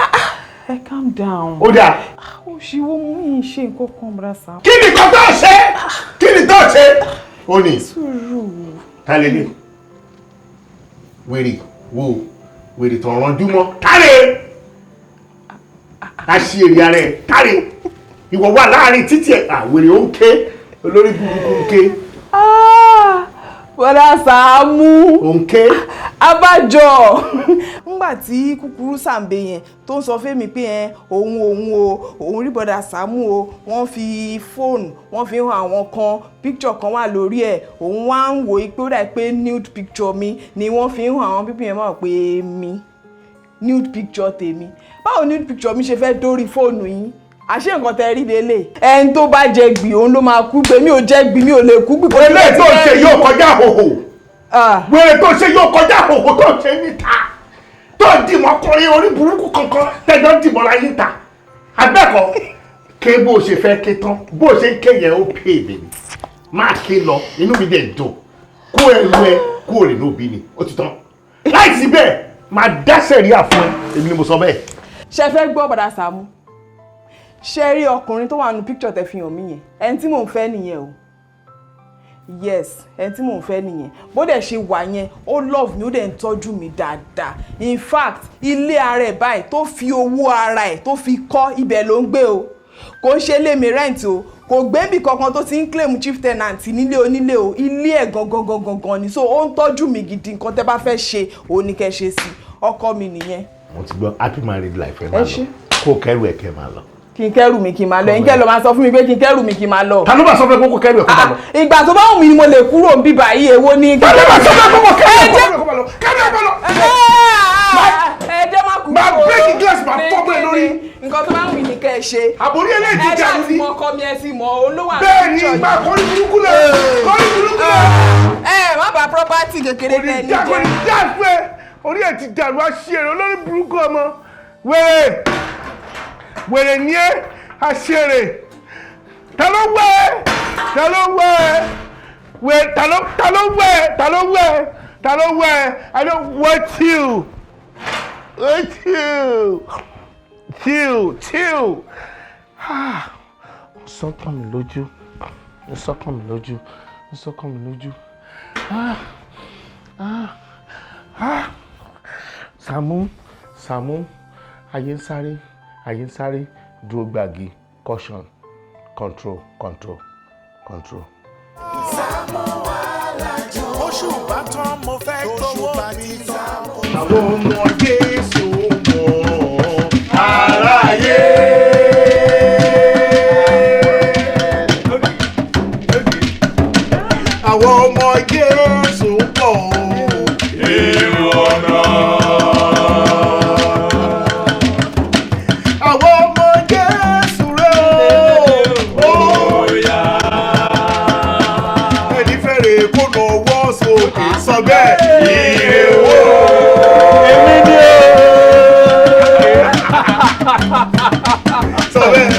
Ẹ calm down. Ó dáa. Òṣìwò mú yín ṣe nǹkan kan Brother Saamu. Kí ni kan tó ṣe? Kí ni tó ṣe? Ó ní. Sùúrù. Ta lè lè? Wèrè tó rànjú mọ́. Káre! A ṣe èrè ara ẹ̀. Káre! Ìwọ wà láàrin títì ẹ̀. Wèrè ó ń ké. Olórí burúkú ń ké. Brother Saamu. Ó ń ké. Abájọ. Nígbà tí kúkúrú Sàǹbẹ yẹn tó ń sọ fẹ́mi pé òun rí Brother Saamu o, wọ́n fi fóònù wọ́n fi hàn àwọn kan picture kan wà lórí ẹ̀, òun wá ń wò pé ó dà pé nude picture mi ni wọ́n fi hàn àwọn pípín yẹn mọ̀ pé mi nude picture tèmi. Báwo nude picture mi ṣe fẹ́ dórí fóònù yín? Àṣé nǹkan tẹ́ rí lélẹ̀. Ẹni tó bá jẹ gbì òun ló máa kú gbé, mi ò jẹ gbì mi ò lè kú gbì. Eléyìí tó ṣe yóò kọjá hòhò. Wèrè tó ṣe yóò kọjá hòhò tó ṣe níta. Tó dìmọ̀ ọkùnrin orí burúkú kankan tẹ́jọ́ dìmọ̀ láyé níta. Abẹ́kọ̀ ké bó ṣe fẹ́ ké tán bó ṣe ń ké yẹn ó pè mí ni. Máa ké lọ inú mi dẹ̀ dùn. Kó ẹrù ẹ kó rè lóbi ni ó ti tán. Láìsí bẹ́ẹ̀ máa dáṣẹ̀ rí àfún ẹ èmi ni mo sọ bẹ́ẹ̀. Ṣé fẹ́ gbọ́ Brother Saamu? Ṣé rí ọkùnrin tó wà nínú picture tẹ́ fi hàn mí yẹn? Ẹni tí mò ń fẹ́ nìyẹn o. Yes, ẹni tí mò ń fẹ́ nìyẹn. Bó dẹ̀ ṣe wà yẹn, ó love mi, ó dẹ̀ ń tọ́jú mi dáadáa. In fact, ilé ara ẹ̀ báyìí tó fi owó ara ẹ̀ tó fi kọ́ ibẹ̀ ló ń gbé o. Kò ń ṣe ilé mi rent o. Kò gbébì kankan tó ti ń claim chief tenant nílé onílé o. Ilé ẹ̀ gangan ni. So ó ń tọ́jú mi gidi. Nǹkan tẹ́ bá fẹ́ ṣe, òun ni kẹ́ ṣe sí. Ọkọ mi nìyẹn. Mo ti gbọ́ happy married life ẹ máa lọ. Kó kẹ́rù ẹ̀ kẹ́ máa lọ. Kí n kẹ́rù mi kí n máa lọ. Ẹ̀yin kẹ́ lọ máa sọ fún mi pé kí n kẹ́rù mi kí n máa lọ. Ta ló bá sọ pé kókó kẹ́rù ẹ̀ kó máa lọ? Ìgbà tó bá wù mí ni mo lè kúrò ń bíbà yìí èwo ni. Ta ló bá sọ pé kókó kẹ́rù ẹ̀ kó máa lọ? Kẹ́rù ẹ̀ kó máa lọ. Ẹ jẹ́ má kú. Máa break glass máa fọ́ bẹ́ẹ̀ lórí. Nǹkan tó bá wù mí ni kẹ́ ẹ ṣe. Àbórí eléyìí ti jà ní. Ẹ ṣáà ti mọ ọkọ mi ẹ sì mọ olówó àti bẹ́ẹ̀ ni ìgbà kọ́rí burúkú lẹ̀. Kọ́rí burúkú lẹ̀. Má bà property kékeré tẹ ní jẹ́. Kò ní dá pé orí ẹ̀ ti dàrú aṣèrè olórí burúkú ọmọ. Wèrè ní ẹ́ aṣèrè. Ta ló wẹ̀? Ta ló wẹ̀? Ta ló wẹ̀? Ta ló wẹ̀? Ta ló wẹ̀? I don't want you. Chill. Sọ́kàn mi lójú. Saamu, ayé ń sáré, dúró gbàgì, caution, control. Saamu Alajo. Oṣù bá tán mo fẹ́ gbowó mi tán. Àwọn ọmọ Jésù mọ̀ aráyé. Àwọn ọmọ Jésù pọ̀ èrò ọ̀nà. Àwọn ọmọ Jésù rẹ̀ ó yá. Ẹni fẹ́rẹ̀ kó lọ wọ́ sókè sọ bẹ́ẹ̀ ire wo. Èmi ni o. Sọ bẹ́ẹ̀.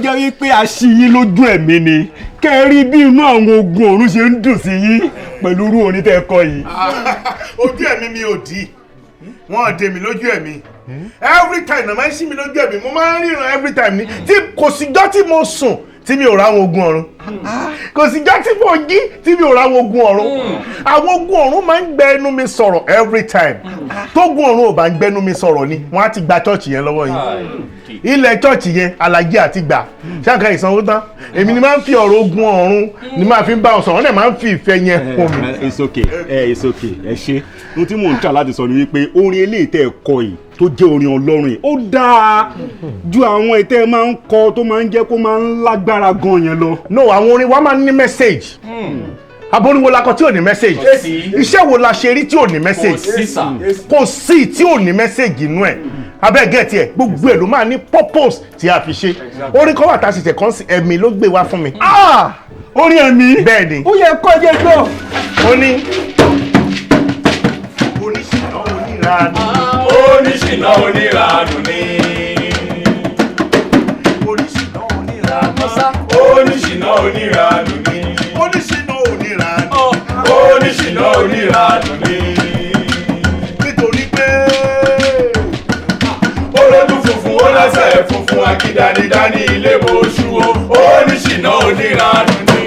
Jẹ́ wípé a ṣí yín lójú ẹ̀mí ni kẹ́ rí bí inú àwọn ogun ọ̀run ṣe ń dùn sí yín pẹ̀lú irú orin tẹ́ kọ yìí. Ojú ẹ̀mí mi ò dí wọ́n dé mi lójú ẹ̀mí every time na máa ń ṣí mi lójú ẹ̀mí mo máa ń ríran every time ni tí kò síjọ́ tí mo sùn tí mi ò ra àwọn ogun ọ̀run kò sí jọ́ tí mo jí tí mi ò ra àwọn ogun ọ̀run àwọn ogun ọ̀run máa ń gbẹ ẹnu mi sọ̀rọ̀ every time tógun ọ̀run ò bá ń gbẹnu mi sọ̀rọ̀ ni wọ́n á ti gba chọ́ọ̀chì yẹn lọ́wọ́ yín ilẹ̀ chọ́ọ̀chì yẹn alajì àti gbà ṣáàkà ìsanwó tán èmi ni máa ń fi ọ̀rọ̀ ogun ọ̀run ni máa fi ń bá wọn sọ̀rọ̀ náà máa ń fi ìfẹ́ yẹn fún mi. It's okay it's okay ẹ ṣe ohun tí mò ń tà láti sọ ni wípé orin eléyìí tẹ́ ẹ kọ yìí tó jẹ́ orin Ọlọ́run yìí ó dáa ju àwọn ètẹ́ máa ń kọ tó máa ń jẹ́ kó máa ń lágbára gan yẹn lọ. no àwọn orin wa máa ń ní message aborin wo la kọ tí ò ní message iṣẹ́ wo la ṣe rí tí ò ní message kò sí tí ò ní message inú ẹ̀ abẹ́gẹ́ tiẹ̀ gbogbo ẹ̀ ló máa ní purpose tí a fi ṣe orin kan wà tá a sì tẹ̀ kàn sí ẹ̀mí ló gbé wá fún mi. orin ẹ̀mí bẹ́ẹ̀ ni ó yẹ kọ́ jẹ́ gbọ́. ó ní oníṣìná oníranú oníṣìná oníranú ni oníṣìná oníranú oníṣìná oníranú ni oníṣìná oníranú oníṣìná oníranú ni nítorí pé olójú funfun ó lẹ́sẹ̀ funfun akídanidání ilé mọ̀ọ́ṣú oníṣìná oníranú ni.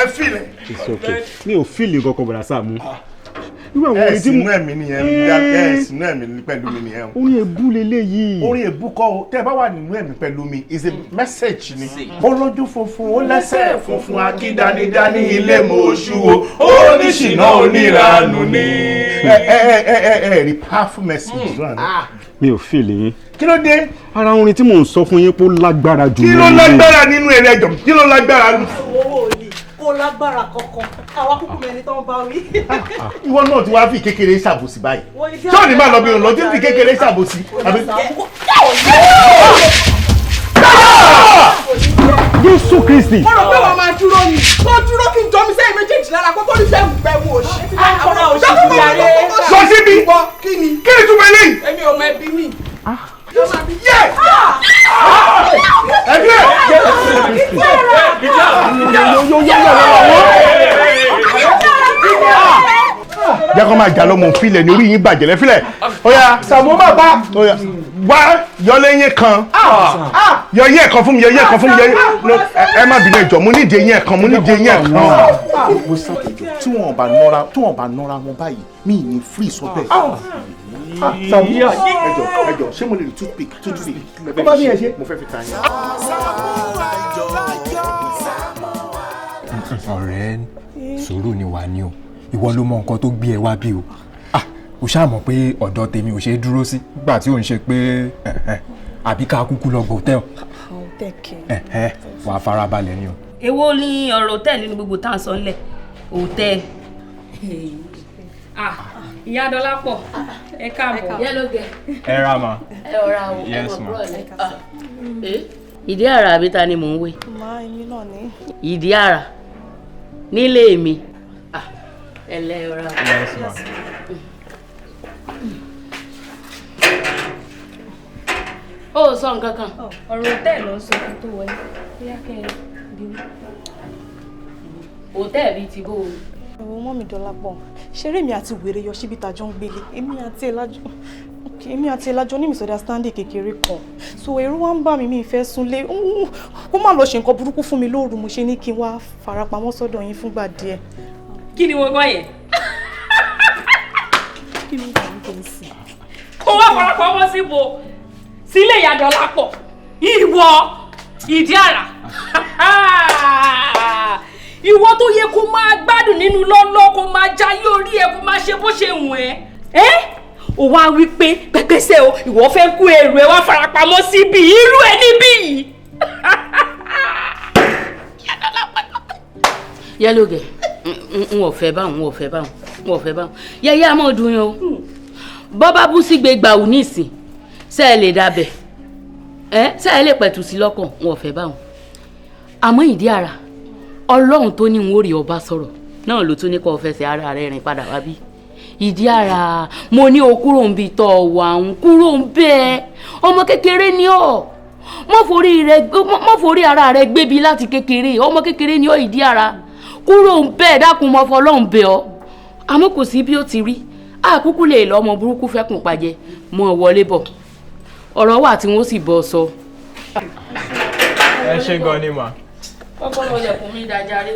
ẹ filẹ̀. It's okay mi ò fíìlì kankan bọ̀dá Sàámú. ẹ sínú ẹ̀mí nìyẹn ẹ sínú ẹ̀mí pẹ̀lú mi nìyẹn. orin èbú leléyìí. orin èbú kọ́ o tẹ́ ẹ bá wà nínú ẹ̀mí pẹ̀lú mi is a message ni. olójú funfun ó lẹ́sẹ̀ funfun akídanidání ilé mọ̀ọ́ṣú oníṣìná oníranú ni. ẹ rí powerful message rán. mi ò fíìlì yín. kí ló dé. ara orin tí mò ń sọ fún yín pé ó lágbára jù. kí ló lágbára nínú eré ẹjọ́ kí ló lágbára nínú. kó lágbára kankan àwa kúkú mẹni tó ń bá wí. ìwọ náà ti wá fi kékeré ṣàbòsí báyìí tí ò ní máa lọ bí òun lọ tí ń fi kékeré ṣàbòsí. Jésù Kristi. mo rò pé wọ́n máa dúró ni kó dúró kí n jọ mi sẹ́yìn méjèèjì lára kó tó ní fẹ́ gbẹ̀wò òṣì. àwọn òṣì yàrá sọ síbi kí ni túmọ̀ eléyìí. èmi ò mọ ẹbí mi. jẹ́ kó máa jà lọ́mọ òfilẹ̀ ní orí yín bàjẹ́ lẹ́fílẹ̀ oya Sàámú bàbá oya wá yọlé yín kan yọ yín ẹ̀kan fún mi yọ yín ẹ̀kan fún mi ẹ má bínú ẹjọ́ mo nídìí yín ẹ̀kan mo nídìí yín ẹ̀kan. tí wọ́n bá nọ́ra wọn báyìí mi ní free sọ bẹ́ẹ̀. Sàámú ẹjọ́ ṣé mo lè rí toothpick mo fẹ́ fi ta yín. ọ̀rẹ́ sùúrù ni wà ní o ìwọ ló mọ nǹkan tó gbé ẹ wá bí o o ṣáà mọ̀ pé ọ̀dọ̀ tèmi ò ṣe é dúró sí nígbà tí ò ń ṣe pé àbí ká kúkú lọ gbòtẹ́ o wàá farabalẹ̀ ni o. èwo ni ọ̀rọ̀ hòtẹ́ẹ̀lì nínú gbogbo tá à ń sọ nílẹ̀ hòtẹ́ẹ̀lì. ìyá Dọlápọ̀ ẹ káàbọ̀. ẹ ra ma. ẹ ọ̀ra o yes ma. ìdí àrà àbí ta ni mò ń wé. èmi náà ní. ìdí àrà nílé mi. ẹlẹ́ ọ̀ra. yes ma. ó sọ nǹkan kan. ọ̀rọ̀ hòtẹ́ẹ̀lì ló ń sọ tó wọlé bóyá kẹ́ ẹ bí wọ́n. hòtẹ́ẹ̀lì bíi ti bó o. ẹ̀wọ̀n mọ́ mi Dọlápọ̀ ṣeré mi àti wèrè yọ síbi tàjọ ń gbélé èmi àti Ẹlájọ ní misunderstanding kékeré kan so ẹ̀rù wá ń bà mí mi ìfẹ́ súnlé kó má lọ ṣe nǹkan burúkú fún mi lóru mo ṣe ní kí n wá farapamọ́ sọ́dọ̀ yín fúngbà díẹ̀. kí ni mo gbọ́ yẹn. kí ló ń bá mi tó ń sìn. kó wá farapamọ́ síbo sílé ìyá Dọlápọ̀ ìwọ ìdí àrà ìwọ tó yẹ kó máa gbádùn nínú lọ́lọ́ kó máa jayé orí ẹ kó máa ṣe bó ṣe wù ẹ́ ó wá wí pé pẹ́pẹ́sẹ́ o ìwọ fẹ́ kó èrò ẹ wá farapamọ́ síbi irú ẹ níbí yìí. yẹ́lógẹ̀ n ò fẹ́ báwọn yẹ́yẹ́ àmọ́ dùn yín o bọ́ bá bú sígbe gbàù nísìn ṣé ẹ lè dabẹ̀ ṣé ẹ lè pẹ̀tù sí lọ́kàn n ò fẹ́ báwọn àmọ́ ìdí àrà Ọlọ́run tó ní n ó rí ọba sọ̀rọ̀ náà ló tún ní kó fẹsẹ̀ ara rẹ̀ rìn padà wá bí ìdí àrà mo ní o kúrò ń bi tọ̀ wà ń kúrò ń bẹ́ẹ̀ ọmọ kékeré ni ọ́ mọ́ forí ara rẹ̀ gbébi láti kékeré ọmọ kékeré ni ọ́ ìdí àrà kúrò ń bẹ́ẹ̀ dákun mọ́ fọlọ́run bẹ̀ ọ́ àmọ́ kò sí bí ó ti rí àkúkú lè lọ ọmọ burúkú fẹ́kùn pàjẹ́ mọ́ wọlé bọ̀ ọ̀rọ̀ wà tí wọ́n sì bọ́ sọ. ẹ ṣe gan ni mà. kọ́kọ́rọ́ ilẹ̀kùn mi dájáre.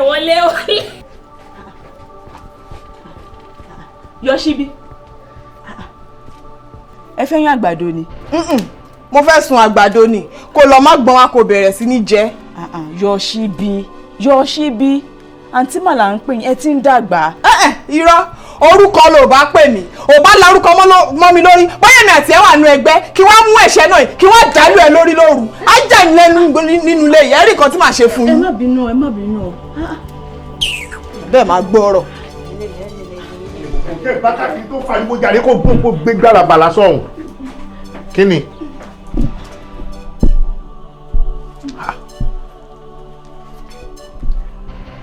wọlé. Yọ̀ṣíbí ẹ fẹ́ yan àgbàdo ni. Mo fẹ́ sun àgbàdo ni kó lọ má gbọ́n wa kó bẹ̀rẹ̀ sí ní jẹ. Yọ̀ṣíbí àǹtí màlà ń pè yín ẹ ti ń dàgbà. Irọ́ orúkọ ló bá pè mí ò bá larúkọ mọ́ mi lórí bóyá mi àti ẹ wà nú ẹgbẹ́ kí wọ́n mú ẹ̀ṣẹ̀ náà kí wọ́n dàlú ẹ lórí lóru á jà ní lẹ́nu nínú ilé yìí ẹ̀rí kan tí màá ṣe fún yín. ẹ má bínú. Bẹ́ẹ̀ máa gbọ́rọ̀. Òkè bákàtí tó fariwo jàre kó gbé gbára bàlá sọ̀hún. Kí ni?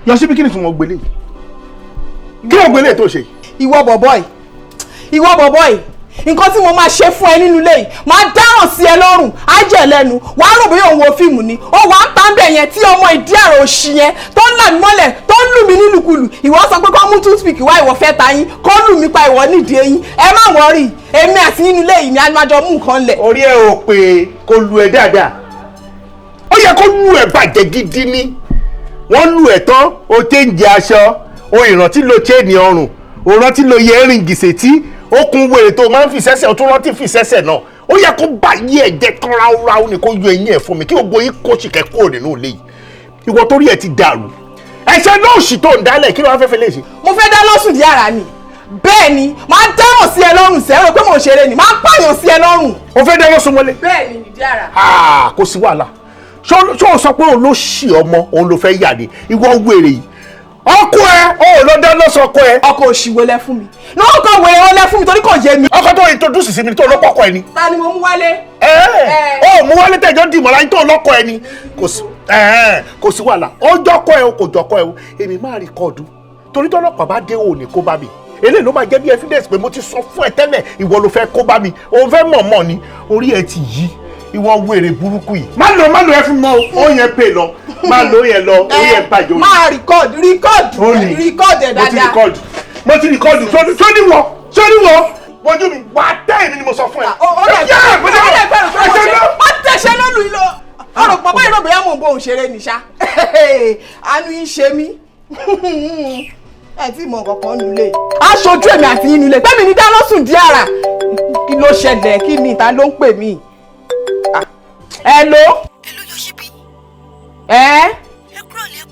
Yọ̀ṣíbí kí ni fún wọn gbélé? Kí ló gbélé tó ṣe? Ìwọ bọ̀bọ̀ yìí nǹkan tí mo máa ṣe fún ẹ nínú ilé yìí máa dáràn sí ẹ lọ́rùn á jẹ́ lẹ́nu wàá rò bóyá òun wo fíìmù ni ó wàá ń tàǹbẹ̀ yẹn tí ọmọ ìdí àrò òṣì yẹn tó ń là mí mọ́lẹ̀ tó ń lù mí nílùkulù ìwọ sọ pé kó mú toothpick wá ìwọ fẹ́ ta yín kó lù mí pa ìwọ nídìí eyín ẹ má wọrí èmi àti nínú ilé yìí ni a máa jọ mú nǹkan lẹ̀. Orí ẹ ò pé kó lu ẹ dáadáa ó yẹ kó lu ẹ bàjẹ́ gidi ni wọ́n lu ẹ tán o change aṣọ o ìrántí lo chain ọrùn o rántí lo earring sétí ó kun wèrè tó máa ń fi sẹ́sẹ̀ ó tún rántí fi sẹ́sẹ̀ náà ó yẹ kó bá yí ẹ̀jẹ̀ tán ráúráú ni kó yọ eyín ẹ̀ fún mi kí gbogbo yín kó ṣìkẹ́ kúrò nínú ilé yìí ìwọ torí ẹ ti dàrú ẹ̀ṣẹ̀ náà sì tó ń dálẹ̀ kí ló wá fẹ́fẹ́ lè ṣe. Mo fẹ́ dá lọ́sùn di ara ni bẹ́ẹ̀ ni máa dáràn sí ẹ lọ́rùn sẹ́rọ̀ pé mò ń ṣeré ni máa pààyàn sí ẹ lọ́rùn. O fẹ́ dá lọ́sùn mọ́lẹ̀. Bẹ́ẹ̀ ni ìdí ara. Kò sí wàhálà ṣó o sọ pé òun ló ṣì ọmọ òun ló fẹ́ yà ni ìwọ wèrè yìí ọkọ ẹ ò lọ dáná sọkọ ẹ. Ọkọ òṣìwò lẹ fún mi náà kọ wèrè wọn lẹ fún mi torí kò yé mi. Ọkọ tó introduce sí mi tó lọ́pọ̀ ẹ ni. Ta ni mo mú wálé. Ó mú wálé tẹ̀jọ́ dìmọ̀ láyé tó lọ́kọ̀ ẹ ni kò sí wàhálà ó jọkọ ẹ o kò jọkọ ẹ o èmi máa rìkọ́ọ̀dù torí tọ́lọ́pàá bá dé òní kó bá mi eléyìí ló máa jẹ́ bí evidence pé mo ti sọ fún ẹ tẹ́lẹ̀ ìwọ ló fẹ́ kó bá mi òun fẹ́ mọ̀ọ́mọ̀ ni orí ẹ ti yí ìwọ wèrè burúkú yìí. má lo ẹ fún mọ ó yẹn pè lọ má lo yẹn lọ ó yẹn bàjọ́. máa rìkọ́ọ̀dù ẹ̀ dáadáa. mo ti rìkọ́ọ̀dù tó níwọ̀ wojú mi wà á tẹ́ èmi ni mo sọ fún ẹ. ó tẹ̀sẹ̀ lọ́lù ìlọ ọ̀rọ̀ pọ̀ báyìí lọ́bẹ̀ẹ́ mò ń bọ̀ òṣèré nìṣá àánú yín ṣe mí ẹ tí mọ kankan nulẹ̀. Aṣojú èmi àti yín nulẹ̀ gbẹ́mi ní dálọ́sùn di ara kí ló ṣẹlẹ̀ kí ni ìta ló ń pè mí. Hello. Hello Yọ̀ṣíbí. Ẹ kúrọ̀lẹ́.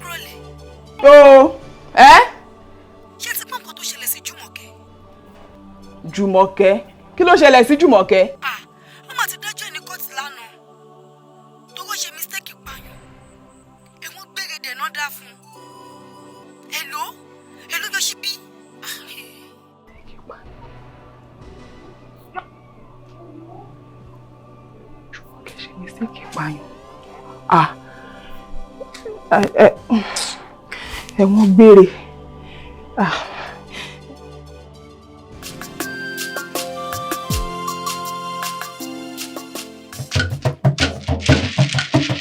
Ṣé ti gbọ́ nǹkan tó ṣẹlẹ̀ sí Jùmọ̀kẹ́? Jùmọ̀kẹ́? Kí ló ṣẹlẹ̀ sí Jùmọ̀kẹ́? Wọ́n máa ti dájọ́ ẹni kọ́ọ̀tì lánàá. Tówó ṣe mistake pààyàn. Ẹ̀wọ̀n gbére dẹ̀ náà dá fún un. Hello Yọ̀ṣíbí. Mistake pààyàn. Ẹ̀wọ̀n gbére.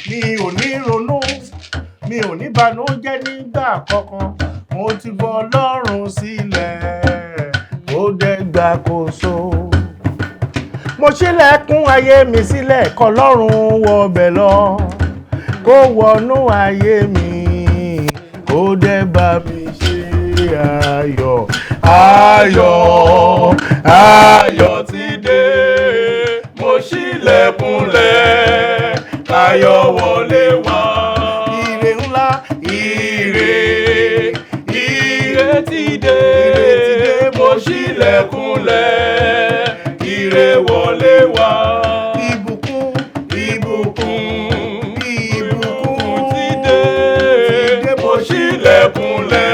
Mi ò ní ronú mi ò ní banújẹ́ nígbà kankan mo ti gbọ́ Ọlọ́run sílẹ̀ ó dẹ̀ gbàkóso. Mo ṣílẹ̀kùn ayé mi sílẹ̀ k'Ọlọ́run wọbẹ̀ lọ kó wọnú ayé mi kó dẹ̀ bá mi ṣe ayọ̀ ayọ̀ ayọ̀ ti dé. Mo ṣílẹ̀kùnlẹ̀ ayọ̀ wọlé wá. Ire ńlá ire ti dé. Mo ṣílẹ̀kùnlẹ̀ ire wọlé wá. Ìbùkún ti dé. Mo ṣílẹ̀kùnlẹ̀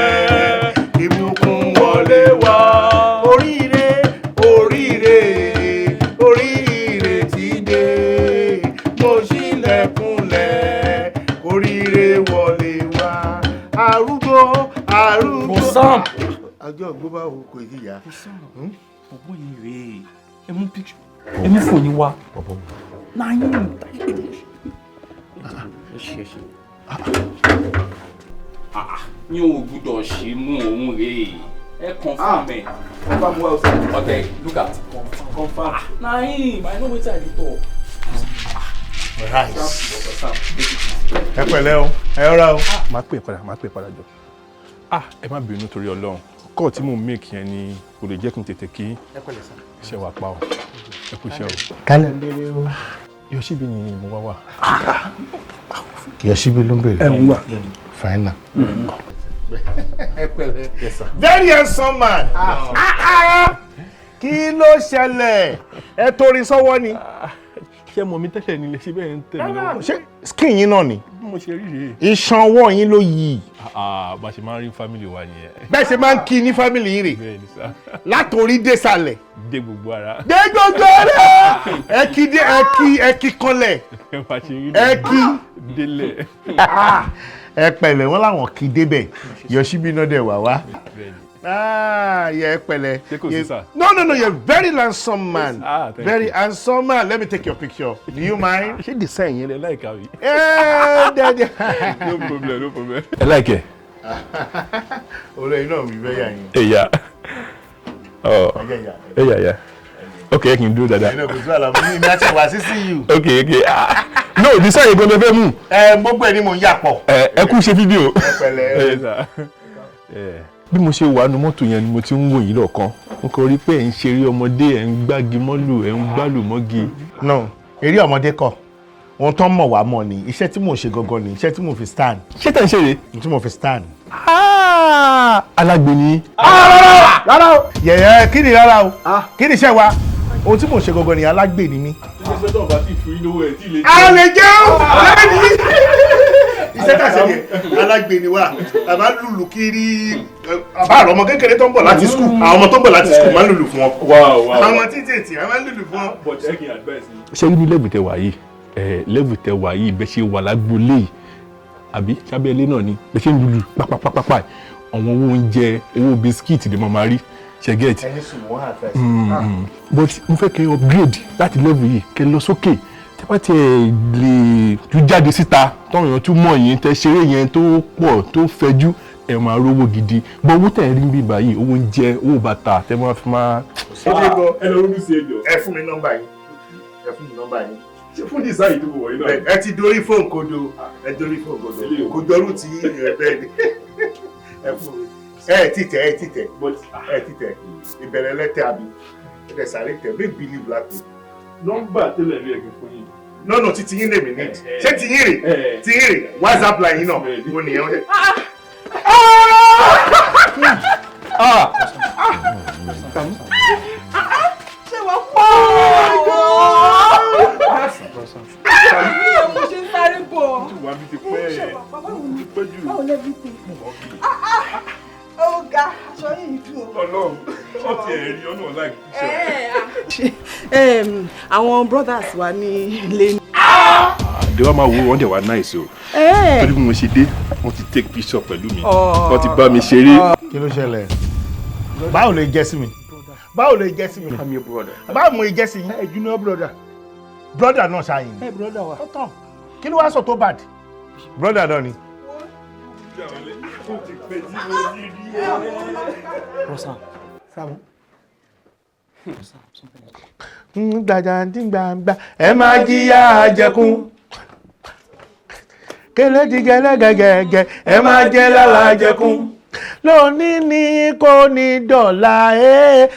ìbùkún wọlé wá. Oríire ti dé. Mo ṣílẹ̀kùnlẹ̀ oríire wọlé wá. Arúgbó. Kò sàn. Àjọ ògbóbá wo kò yíya. Ọ̀bọ̀n yìí rèé. Ẹ mú picture. Ẹ mú fún yín wá. Láyé yín ò gbúdọ̀ ṣe mú òun rèé. Ẹ confirm ẹ. Okay, look at. Confirm. Na him, I know wetin I dey talk. Ẹ pẹ̀lẹ́ o, ẹ rọra o. Máa pè padà jọ. Ẹ má bínú torí Ọlọ́run. Kọ́ọ̀ tí mò ń make yẹn ni kò lè jẹ́ kí n tètè kí iṣẹ́ wa pa o. Ẹ kú iṣẹ́ o. Kálẹ̀ ń bèrè o. Yọ̀ṣíbí ni mo wá wà. Yọ̀ṣíbí ló ń bèrè. Ẹ ń wà. Fine. Ẹ pẹ̀lẹ́. Very handsome man. Kí ló ṣẹlẹ̀? Ẹ torí sọ́wọ́ ni. Ṣé mo mi tẹ́lẹ̀ nílé ṣe bẹ́ẹ̀ ń tẹ̀lé lọ́wọ́? Ṣé skin yín náà ni? Bí mo ṣe rí rèé. Iṣan ọwọ́ yín ló yí. Bá ṣe máa ń rí family wa nìyẹn. Bẹ́ẹ̀ ṣe máa ń kí ní family yín rè. Bẹ́ẹ̀ni sá. Látòrí dé sàlẹ̀. Dé gbogbo ara. Dé gbogbo ara. Ẹ kí kanlẹ̀. Ẹ kí délẹ̀. Ẹ pẹ̀lẹ́ wọn làwọn kì í débẹ̀. Yọ̀ṣíbí náà dẹ̀ wá wá. Yeah, pẹ̀lẹ́. No, you're a very handsome man. Very handsome man. Let me take your picture. Do you mind? Ṣé design yẹn lẹ like àbí? Daddy. No problem. Ẹ like ẹ? Olóyin náà mi bẹ́ yà yín. Ẹ̀yà. Ẹ̀yà. Okay, I can do that. No, because I'm see you. Okay. No, design yẹn gbọ́dọ̀ fẹ́ mú. Gbogbo ẹ̀ ni mò ń yà pọ̀. Ẹ kú ṣe fídíò. Pẹ̀lẹ́. Bí mo ṣe wà nínú mọ́tò yẹn ni mo ti ń wò yín lọ́ọ̀kan. Mo kàn rí pé ẹ̀ ń ṣeré ọmọdé, ẹ̀ ń gbági mọ́lù, ẹ̀ ń gbálù mọ́gi. No, eré ọmọdé kọ́. Ohun tó ń mọ̀ wá mọ̀ ni iṣẹ́ tí mò ń ṣe gangan ni iṣẹ́ tí mo fi stand. Ṣé tẹ̀ ń ṣeré? Tí mo fi stand. Alágbe ni. Rárá o. Yẹ̀yẹ́ kí ni rárá o? Kí ni iṣẹ́ wa? Ohun tí mò ń ṣe gangan ni alágbe ni mí. A lè jẹun lẹ́yìn. Iṣẹ́ tá a ṣe yẹn alágbe ni wa. Àbá lùlù kiri. Àbá àrọ̀ ọmọ kékeré tó ń bọ̀ láti school. Àwọn ọmọ tó ń bọ̀ láti school máa ń lùlù fún wọn. Àwọn ọmọ títí a máa ń lùlù fún wọn. Ṣé ní level tẹ wà yìí? Level tẹ wà yìí bẹ́ẹ̀ ṣe wà lágbolé yìí. Àbí sábẹ́ ilé náà ni bẹ́ẹ̀ ṣe ń lùlù pápápápá. Àwọn owó oúnjẹ, owó bisikíìtì ni mo máa rí. Ṣé get? But mo fẹ́ kẹ́ upgrade láti level yìí kẹ́ lọ sókè. Tẹ́ bá tiẹ̀ lè tún jáde síta tọ́run yẹn tún mọ̀ yín tẹ́ ṣeré yẹn tó pọ̀ tó fẹjú ẹ máa rówó gidi. Bọ́ owó tẹ̀ rí bí báyìí owó oúnjẹ owó bàtà tẹ́ máa fi máa. Ẹ lọ rúbí sí ẹjọ́. Ẹ fún mi nọ́mbà yín. Ṣé fún design ìdúró wọ̀nyí náà? Ẹ ti dorí fóònù kodo. Kò jọrú tí bẹ́ẹ̀ ni. Ẹ fún mi. Ẹ ti tẹ̀. Ìbẹ̀rẹ̀ lẹ́tẹ̀ àbí ẹ sáré tẹ̀ make believe láti. Nọ́mbà tẹ́lẹ̀ rí ẹ̀gbẹ́ fún yín. No, ti yín lèmi ní. Ṣé ti yín rè? WhatsApp line yín náà. Mo nìyẹn wọ́n ṣe. Ṣé wọ́n pọ̀ mo ṣe ń sáré bọ̀. Wà mí ti pẹ́ Báwo lẹ́bí ti? Ó ga aṣọ yìí dùn. Ọlọ́run ó ti ẹ̀rí ọ̀nà ọ̀la ìṣe. Àwọn brothers wa ní ilé ní. Àdé wa máa wo wọ́n dẹ̀ wá nice o. Torí bí mo ṣe dé, wọ́n ti take picture pẹ̀lú mi. Wọ́n ti bá mi ṣeré. Kí ló ṣẹlẹ̀? Báwo lè jẹ́ sí mi? I'm your brother. Báwo mo jẹ́ sí yín? Junior brother. Brother náà ṣáyìn. Brother wa. Ó tán. Kí ló wá sọ tó bad? Brother náà ni. Saamu. Gbàgbà ẹ máa jìyà àjẹkùn. Kélédì gẹ́lẹ́gẹ́gẹ́ ẹ máa jẹ́ lálá àjẹkùn. Lónìí ni kò ní dọ̀la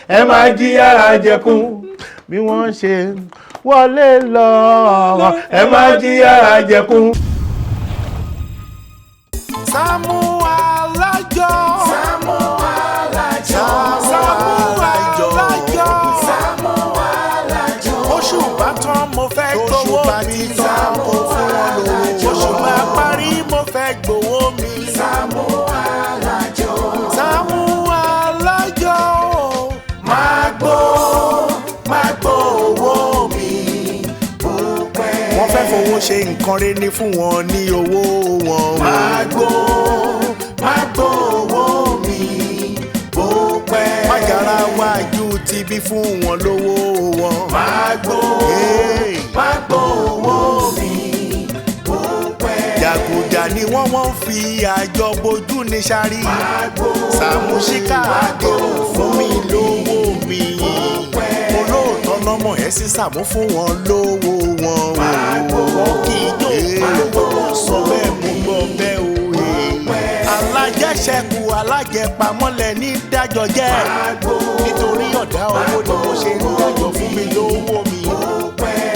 ẹ máa jìyà àjẹkùn. Bí wọ́n ṣe wọlé lọ ẹ máa jìyà àjẹkùn. Saamu Alajo. Saamu Alajo. Saamu Alajo. Saamu Alajo. Oṣù bá tán mo fẹ́ gbowó mi. Saamu Alajo. Oṣù máa parí mo fẹ́ gbowó mi. Saamu Alajo. Saamu Alajo. Máa gbó owó mi. Wọ́n fẹ́ fowó ṣe nǹkan rẹ̀ ní fún wọn ní owó wọn. Máa gbó owó mi bó pẹ́. Mágara wájú ti bí fún wọn lówó wọn. Máa gbó owó mi bó pẹ́. Jàgùjà ni wọ́n fi àjọ bojú ní sáré. Máa gbó Saamu Alajo fún mi lówó mi. olóòótọ́ lọ́mọ ẹ̀ sí Sàámú fún wọn lówó wọn wọn kì í jó sọ bẹ́ẹ̀ mú gbọ́ bẹ́ẹ̀ o. alájẹṣẹ́kù alájẹpamọ́lẹ̀ ní dájọ́ jẹ́ nítorí ọ̀dá owó ni mo ṣe ń dájọ́ fún mi lówó mi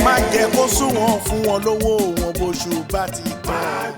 má jẹ́ kó sún wọn fún wọn lówó wọn bóṣù bá ti tán.